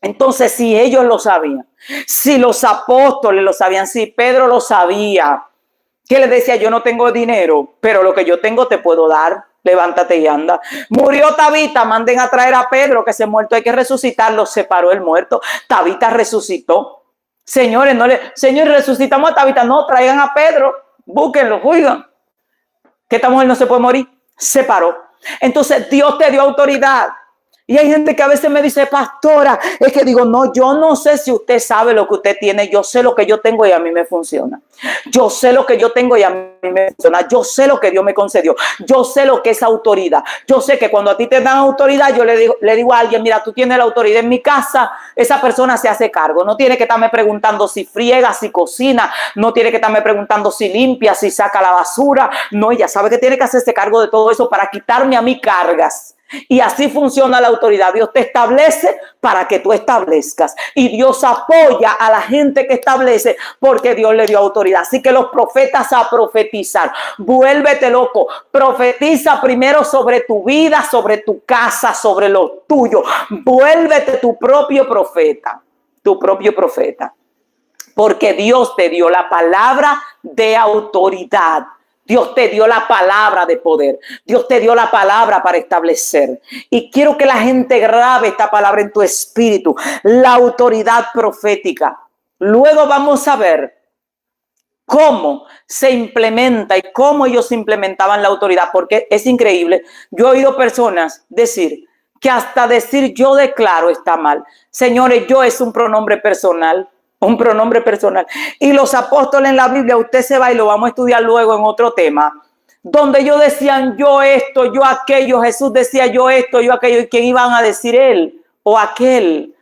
Entonces, si ellos lo sabían, si los apóstoles lo sabían, si Pedro lo sabía, que le decía, yo no tengo dinero, pero lo que yo tengo te puedo dar. Levántate y anda. Murió Tabita, manden a traer a Pedro, que se muerto, hay que resucitarlo. Se paró el muerto. Tabita resucitó. Señores, señores, resucitamos a Tabita. No, traigan a Pedro, búsquenlo, oigan, que esta mujer no se puede morir. Se paró. Entonces Dios te dio autoridad. Y hay gente que a veces me dice, pastora, es que digo, no, yo no sé si usted sabe lo que usted tiene. Yo sé lo que yo tengo y a mí me funciona. Yo sé lo que yo tengo y a mí me funciona. Yo sé lo que Dios me concedió. Yo sé lo que es autoridad. Yo sé que cuando a ti te dan autoridad, yo le digo a alguien, mira, tú tienes la autoridad en mi casa. Esa persona se hace cargo. No tiene que estarme preguntando si friega, si cocina. No tiene que estarme preguntando si limpia, si saca la basura. No, ella sabe que tiene que hacerse cargo de todo eso para quitarme a mí cargas. Y así funciona la autoridad. Dios te establece para que tú establezcas. Y Dios apoya a la gente que establece porque Dios le dio autoridad. Así que los profetas a profetizar. Vuélvete loco. Profetiza primero sobre tu vida, sobre tu casa, sobre lo tuyo. Vuélvete tu propio profeta. Tu propio profeta. Porque Dios te dio la palabra de autoridad. Dios te dio la palabra de poder. Dios te dio la palabra para establecer. Y quiero que la gente grabe esta palabra en tu espíritu. La autoridad profética. Luego vamos a ver cómo se implementa y cómo ellos implementaban la autoridad. Porque es increíble. Yo he oído personas decir que hasta decir yo declaro está mal. Señores, yo es un pronombre personal. Un pronombre personal. Y los apóstoles en la Biblia, usted se va y lo vamos a estudiar luego en otro tema, donde ellos decían yo esto, yo aquello, Jesús decía yo esto, yo aquello, ¿y quién iban a decir él o aquel?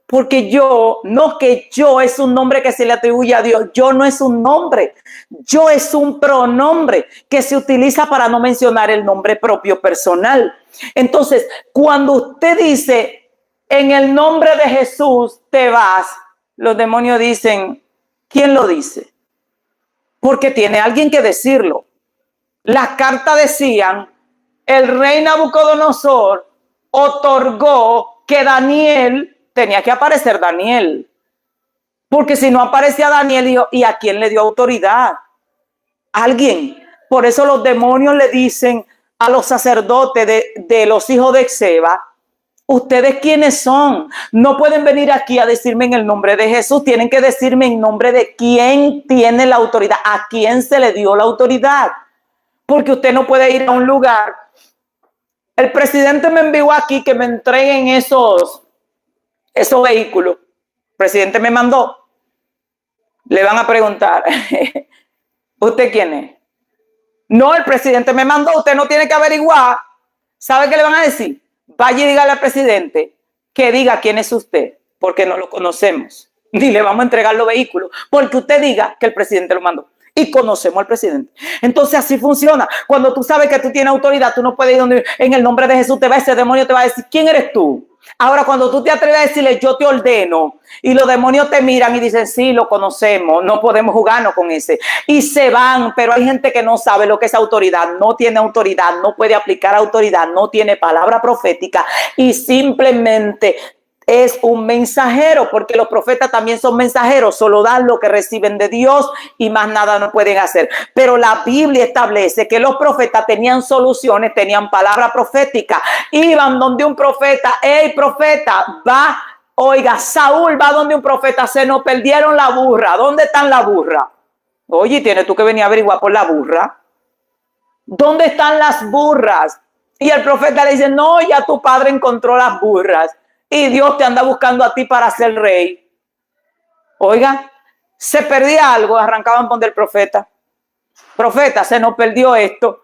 Porque yo, no que yo es un nombre que se le atribuye a Dios, yo no es un nombre, yo es un pronombre que se utiliza para no mencionar el nombre propio personal. Entonces, cuando usted dice en el nombre de Jesús te vas, los demonios dicen, ¿quién lo dice? Porque tiene alguien que decirlo. Las cartas decían, el rey Nabucodonosor otorgó que Daniel, tenía que aparecer Daniel. Porque si no aparecía Daniel, dijo, ¿y a quién le dio autoridad? Alguien. Por eso los demonios le dicen a los sacerdotes de los hijos de Exeba, ¿ustedes quiénes son? No pueden venir aquí a decirme en el nombre de Jesús. Tienen que decirme en nombre de quién tiene la autoridad, a quién se le dio la autoridad. Porque usted no puede ir a un lugar. El presidente me envió aquí que me entreguen esos vehículos. El presidente me mandó. Le van a preguntar, ¿usted quién es? No, el presidente me mandó. Usted no tiene que averiguar. ¿Sabe qué le van a decir? Vaya y dígale al presidente que diga quién es usted, porque no lo conocemos. Ni le vamos a entregar los vehículos, porque usted diga que el presidente lo mandó. Y conocemos al presidente. Entonces así funciona. Cuando tú sabes que tú tienes autoridad, tú no puedes ir donde en el nombre de Jesús te va ese demonio, te va a decir, ¿quién eres tú? Ahora, cuando tú te atreves a decirle, yo te ordeno, y los demonios te miran y dicen, sí, lo conocemos, no podemos jugarnos con ese. Y se van, pero hay gente que no sabe lo que es autoridad, no tiene autoridad, no puede aplicar autoridad, no tiene palabra profética y simplemente es un mensajero, porque los profetas también son mensajeros, solo dan lo que reciben de Dios y más nada no pueden hacer. Pero la Biblia establece que los profetas tenían soluciones, tenían palabra profética, iban donde un profeta, hey profeta, va, oiga, Saúl va donde un profeta, se nos perdieron la burra, ¿dónde están la burra? Oye, tienes tú que venir a averiguar por la burra. ¿Dónde están las burras? Y el profeta le dice, no, ya tu padre encontró las burras. Y Dios te anda buscando a ti para ser rey. Oiga, se perdía algo, arrancaban por el profeta. Profeta, se nos perdió esto.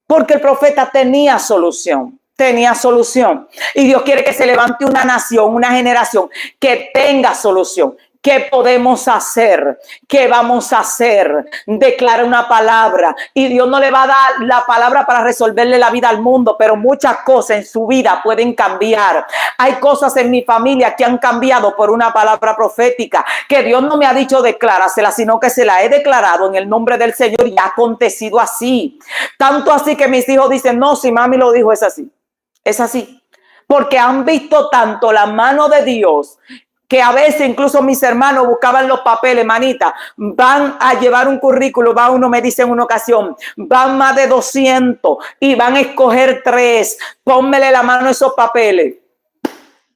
Porque el profeta tenía solución. Tenía solución. Y Dios quiere que se levante una nación, una generación que tenga solución, ¿Qué podemos hacer? ¿Qué vamos a hacer? Declara una palabra y Dios no le va a dar la palabra para resolverle la vida al mundo, pero muchas cosas en su vida pueden cambiar. Hay cosas en mi familia que han cambiado por una palabra profética que Dios no me ha dicho declárasela, sino que se la he declarado en el nombre del Señor y ha acontecido así. Tanto así que mis hijos dicen, no, si mami lo dijo, es así. Es así. Porque han visto tanto la mano de Dios que a veces incluso mis hermanos buscaban los papeles, manita, van a llevar un currículo, va uno, me dice en una ocasión, van más de 200 y van a escoger 3, pónmele la mano a esos papeles.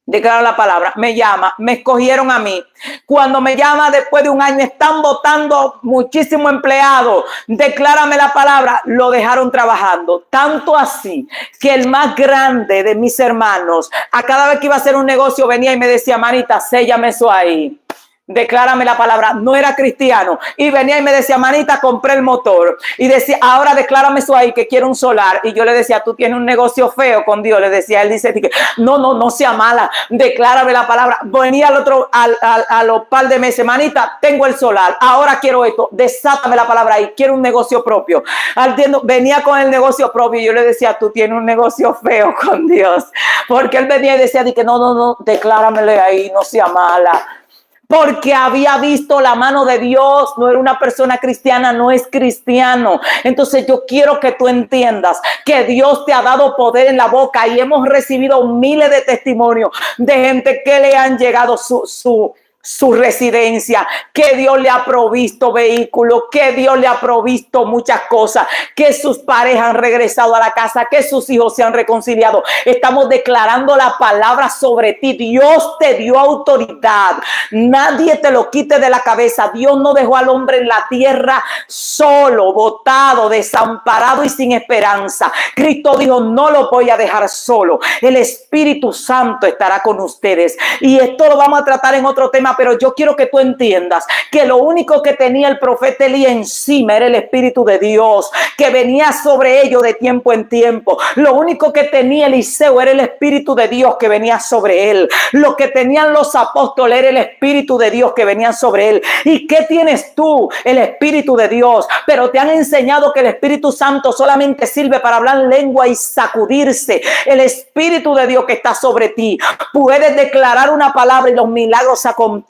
Declara la palabra, me llama, me escogieron a mí. Cuando me llama después de un año, están votando muchísimos empleados. Declárame la palabra, lo dejaron trabajando. Tanto así que el más grande de mis hermanos, a cada vez que iba a hacer un negocio, venía y me decía, manita, séllame eso ahí. Declárame la palabra, no era cristiano y venía y me decía, manita, compré el motor y decía, ahora declárame eso ahí que quiero un solar. Y yo le decía, tú tienes un negocio feo con Dios. Le decía, él dice, no sea mala, declárame la palabra. Venía a los par de meses, manita, tengo el solar, ahora quiero esto, desátame la palabra ahí, quiero un negocio propio. Venía con el negocio propio y yo le decía, tú tienes un negocio feo con Dios, porque él venía y decía, no, decláramele ahí, no sea mala. Porque había visto la mano de Dios, no era una persona cristiana, no es cristiano. Entonces yo quiero que tú entiendas que Dios te ha dado poder en la boca y hemos recibido miles de testimonios de gente que le han llegado su residencia, que Dios le ha provisto vehículos, que Dios le ha provisto muchas cosas, que sus parejas han regresado a la casa, que sus hijos se han reconciliado. Estamos declarando la palabra sobre ti. Dios te dio autoridad. Nadie te lo quite de la cabeza. Dios no dejó al hombre en la tierra solo, botado, desamparado y sin esperanza. Cristo dijo, no lo voy a dejar solo. El Espíritu Santo estará con ustedes. Y esto lo vamos a tratar en otro tema, pero yo quiero que tú entiendas que lo único que tenía el profeta Elías encima era el Espíritu de Dios, que venía sobre ellos de tiempo en tiempo. Lo único que tenía Eliseo era el Espíritu de Dios que venía sobre él. Lo que tenían los apóstoles era el Espíritu de Dios que venía sobre él. ¿Y qué tienes tú? El Espíritu de Dios. Pero te han enseñado que el Espíritu Santo solamente sirve para hablar lengua y sacudirse. El Espíritu de Dios que está sobre ti. Puedes declarar una palabra y los milagros acontecen.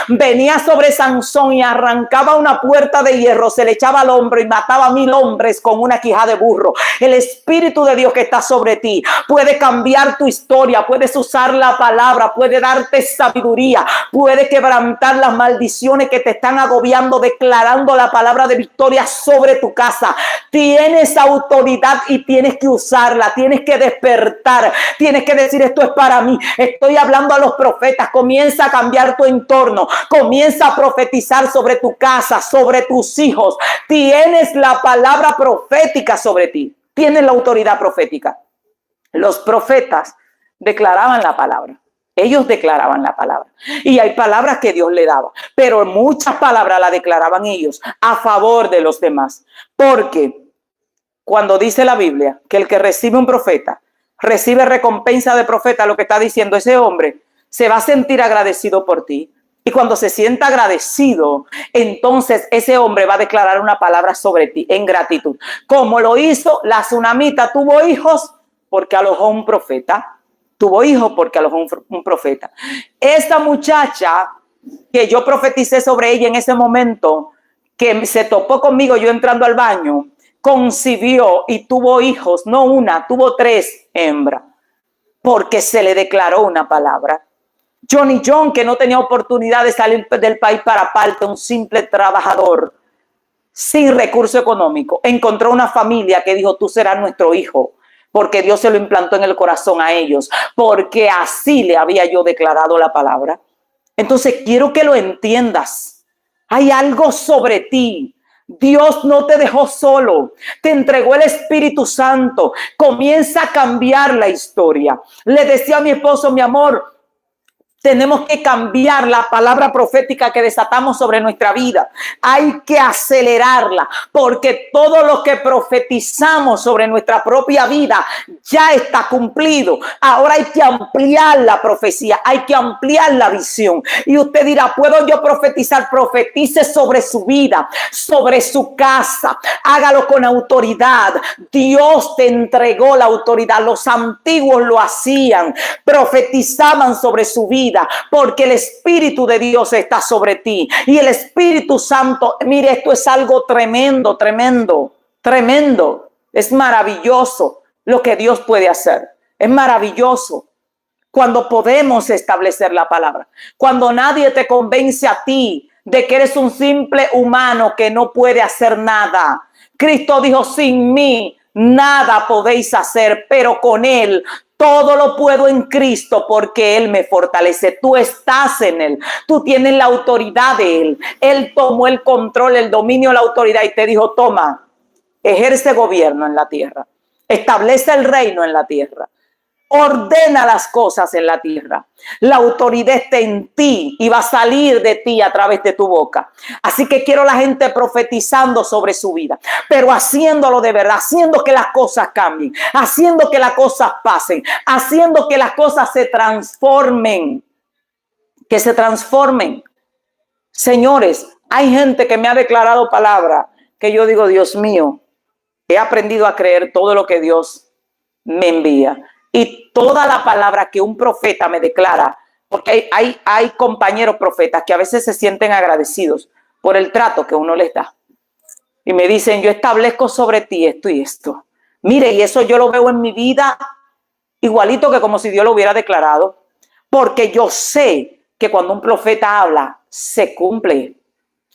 Venía sobre Sansón y arrancaba una puerta de hierro, se le echaba al hombro y mataba a 1000 hombres con una quijada de burro. El Espíritu de Dios que está sobre ti puede cambiar tu historia, puedes usar la palabra, puede darte sabiduría, puede quebrantar las maldiciones que te están agobiando, declarando la palabra de victoria sobre tu casa. Tienes autoridad y tienes que usarla, tienes que despertar, tienes que decir, esto es para mí. Estoy hablando a los profetas, comienza a cambiar tu entorno, comienza a profetizar sobre tu casa, sobre tus hijos. Tienes la palabra profética sobre ti, tienes la autoridad profética. Los profetas declaraban la palabra, ellos declaraban la palabra y hay palabras que Dios le daba, pero muchas palabras las declaraban ellos a favor de los demás, porque cuando dice la Biblia que el que recibe un profeta recibe recompensa de profeta, lo que está diciendo ese hombre se va a sentir agradecido por ti. Y cuando se sienta agradecido, entonces ese hombre va a declarar una palabra sobre ti en gratitud. Como lo hizo la tsunamita, tuvo hijos porque alojó un profeta. Tuvo hijos porque alojó un profeta. Esta muchacha que yo profeticé sobre ella en ese momento, que se topó conmigo yo entrando al baño, concibió y tuvo hijos, no una, tuvo 3 hembras, porque se le declaró una palabra. Johnny John, que no tenía oportunidad de salir del país para parte, un simple trabajador sin recurso económico, encontró una familia que dijo, tú serás nuestro hijo, porque Dios se lo implantó en el corazón a ellos, porque así le había yo declarado la palabra. Entonces quiero que lo entiendas. Hay algo sobre ti. Dios no te dejó solo, te entregó el Espíritu Santo. Comienza a cambiar la historia. Le decía a mi esposo, mi amor, Tenemos que cambiar la palabra profética que desatamos sobre nuestra vida. Hay que acelerarla, porque todo lo que profetizamos sobre nuestra propia vida ya está cumplido. Ahora hay que ampliar la profecía, hay que ampliar la visión. Y usted dirá, ¿puedo yo profetizar? Profetice sobre su vida, sobre su casa. Hágalo con autoridad. Dios te entregó la autoridad. Los antiguos lo hacían, profetizaban sobre su vida, porque el Espíritu de Dios está sobre ti. Y el Espíritu Santo, mire, esto es algo tremendo, tremendo, tremendo. Es maravilloso lo que Dios puede hacer. Es maravilloso cuando podemos establecer la palabra. Cuando nadie te convence a ti de que eres un simple humano que no puede hacer nada. Cristo dijo, sin mí nada podéis hacer, pero con Él todo lo puedo en Cristo porque Él me fortalece. Tú estás en Él. Tú tienes la autoridad de Él. Él tomó el control, el dominio, la autoridad y te dijo, toma, ejerce gobierno en la tierra. Establece el reino en la tierra. Ordena las cosas en la tierra. La autoridad está en ti y va a salir de ti a través de tu boca. Así que quiero la gente profetizando sobre su vida, pero haciéndolo de verdad, haciendo que las cosas cambien, haciendo que las cosas pasen, haciendo que las cosas se transformen, que se transformen. Señores, hay gente que me ha declarado palabra que yo digo, Dios mío, he aprendido a creer todo lo que Dios me envía. Y toda la palabra que un profeta me declara, porque hay compañeros profetas que a veces se sienten agradecidos por el trato que uno les da. Y me dicen, yo establezco sobre ti esto y esto. Mire, y eso yo lo veo en mi vida igualito que como si Dios lo hubiera declarado. Porque yo sé que cuando un profeta habla, se cumple.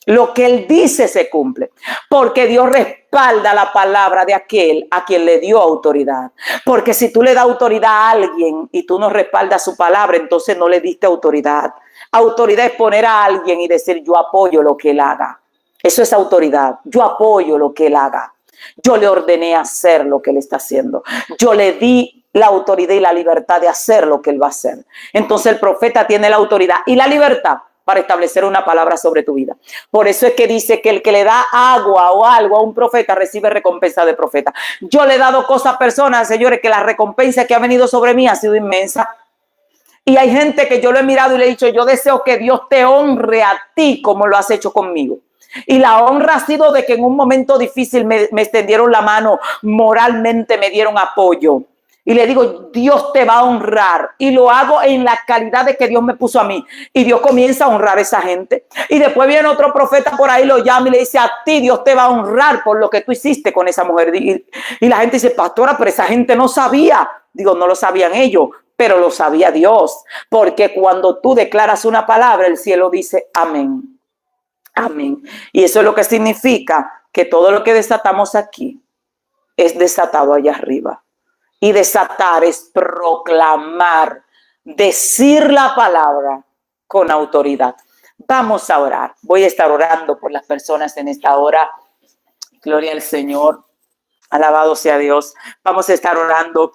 Lo que él dice se cumple, porque Dios respalda la palabra de aquel a quien le dio autoridad. Porque si tú le das autoridad a alguien y tú no respaldas su palabra, entonces no le diste autoridad. Autoridad es poner a alguien y decir, yo apoyo lo que él haga. Eso es autoridad. Yo apoyo lo que él haga. Yo le ordené hacer lo que él está haciendo. Yo le di la autoridad y la libertad de hacer lo que él va a hacer. Entonces el profeta tiene la autoridad y la libertad para establecer una palabra sobre tu vida. Por eso es que dice que el que le da agua o algo a un profeta recibe recompensa de profeta. Yo le he dado cosas a personas, señores, que la recompensa que ha venido sobre mí ha sido inmensa. Y hay gente que yo lo he mirado y le he dicho, yo deseo que Dios te honre a ti como lo has hecho conmigo. Y la honra ha sido de que en un momento difícil me extendieron la mano, moralmente me dieron apoyo. Y le digo, Dios te va a honrar. Y lo hago en la calidad de que Dios me puso a mí. Y Dios comienza a honrar a esa gente. Y después viene otro profeta por ahí, lo llama y le dice, a ti Dios te va a honrar por lo que tú hiciste con esa mujer. Y la gente dice, pastora, pero esa gente no sabía. Digo, no lo sabían ellos, pero lo sabía Dios. Porque cuando tú declaras una palabra, el cielo dice, amén. Amén. Y eso es lo que significa que todo lo que desatamos aquí es desatado allá arriba. Y desatar es proclamar, decir la palabra con autoridad. Vamos a orar. Voy a estar orando por las personas en esta hora. Gloria al Señor. Alabado sea Dios. Vamos a estar orando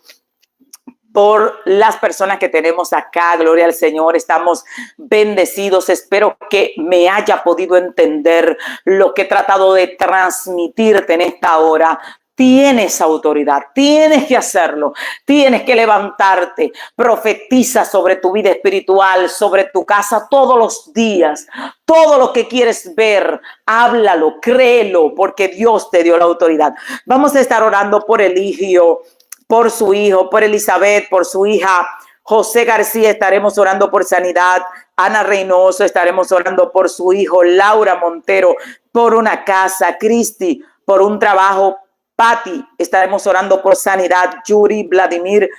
por las personas que tenemos acá. Gloria al Señor. Estamos bendecidos. Espero que me haya podido entender lo que he tratado de transmitirte en esta hora. Tienes autoridad, tienes que hacerlo, tienes que levantarte, profetiza sobre tu vida espiritual, sobre tu casa todos los días, todo lo que quieres ver, háblalo, créelo, porque Dios te dio la autoridad. Vamos a estar orando por Eligio, por su hijo, por Elizabeth, por su hija José García, estaremos orando por sanidad. Ana Reynoso, estaremos orando por su hijo Laura Montero, por una casa, Cristi, por un trabajo. Patti, estaremos orando por sanidad. Yuri, Vladimir,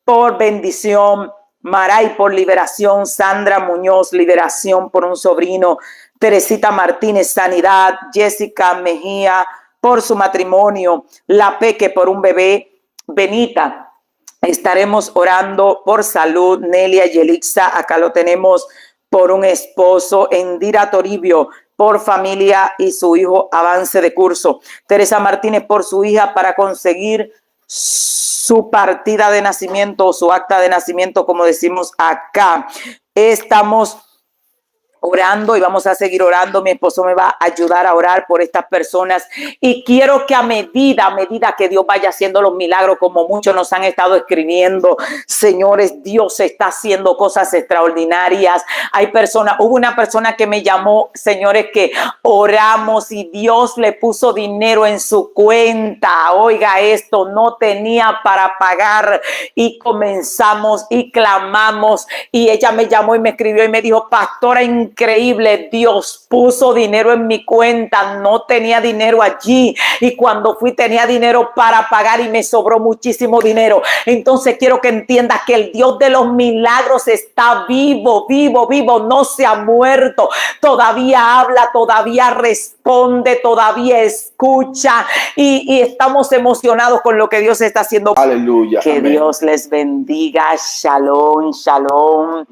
por bendición. Maray, por liberación. Sandra Muñoz, liberación por un sobrino. Teresita Martínez, sanidad. Jessica Mejía, por su matrimonio. La Peque, por un bebé. Benita, estaremos orando por salud. Nelia Yelixa, acá lo tenemos, por un esposo. Endira Toribio, por familia y su hijo avance de curso. Teresa Martínez, por su hija para conseguir su partida de nacimiento o su acta de nacimiento, como decimos acá. estamos orando y vamos a seguir orando. Mi esposo me va a ayudar a orar por estas personas y quiero que a medida que Dios vaya haciendo los milagros, como muchos nos han estado escribiendo, señores, Dios está haciendo cosas extraordinarias. Hubo una persona que me llamó, señores, que oramos y Dios le puso dinero en su cuenta. Oiga esto, no tenía para pagar y comenzamos y clamamos y ella me llamó y me escribió y me dijo: pastora, increíble, Dios puso dinero en mi cuenta, no tenía dinero allí y cuando fui tenía dinero para pagar y me sobró muchísimo dinero. Entonces quiero que entiendas que el Dios de los milagros está vivo, no se ha muerto, todavía habla, todavía responde, todavía escucha y estamos emocionados con lo que Dios está haciendo. Aleluya. Que Amén. Dios les bendiga. Shalom, shalom.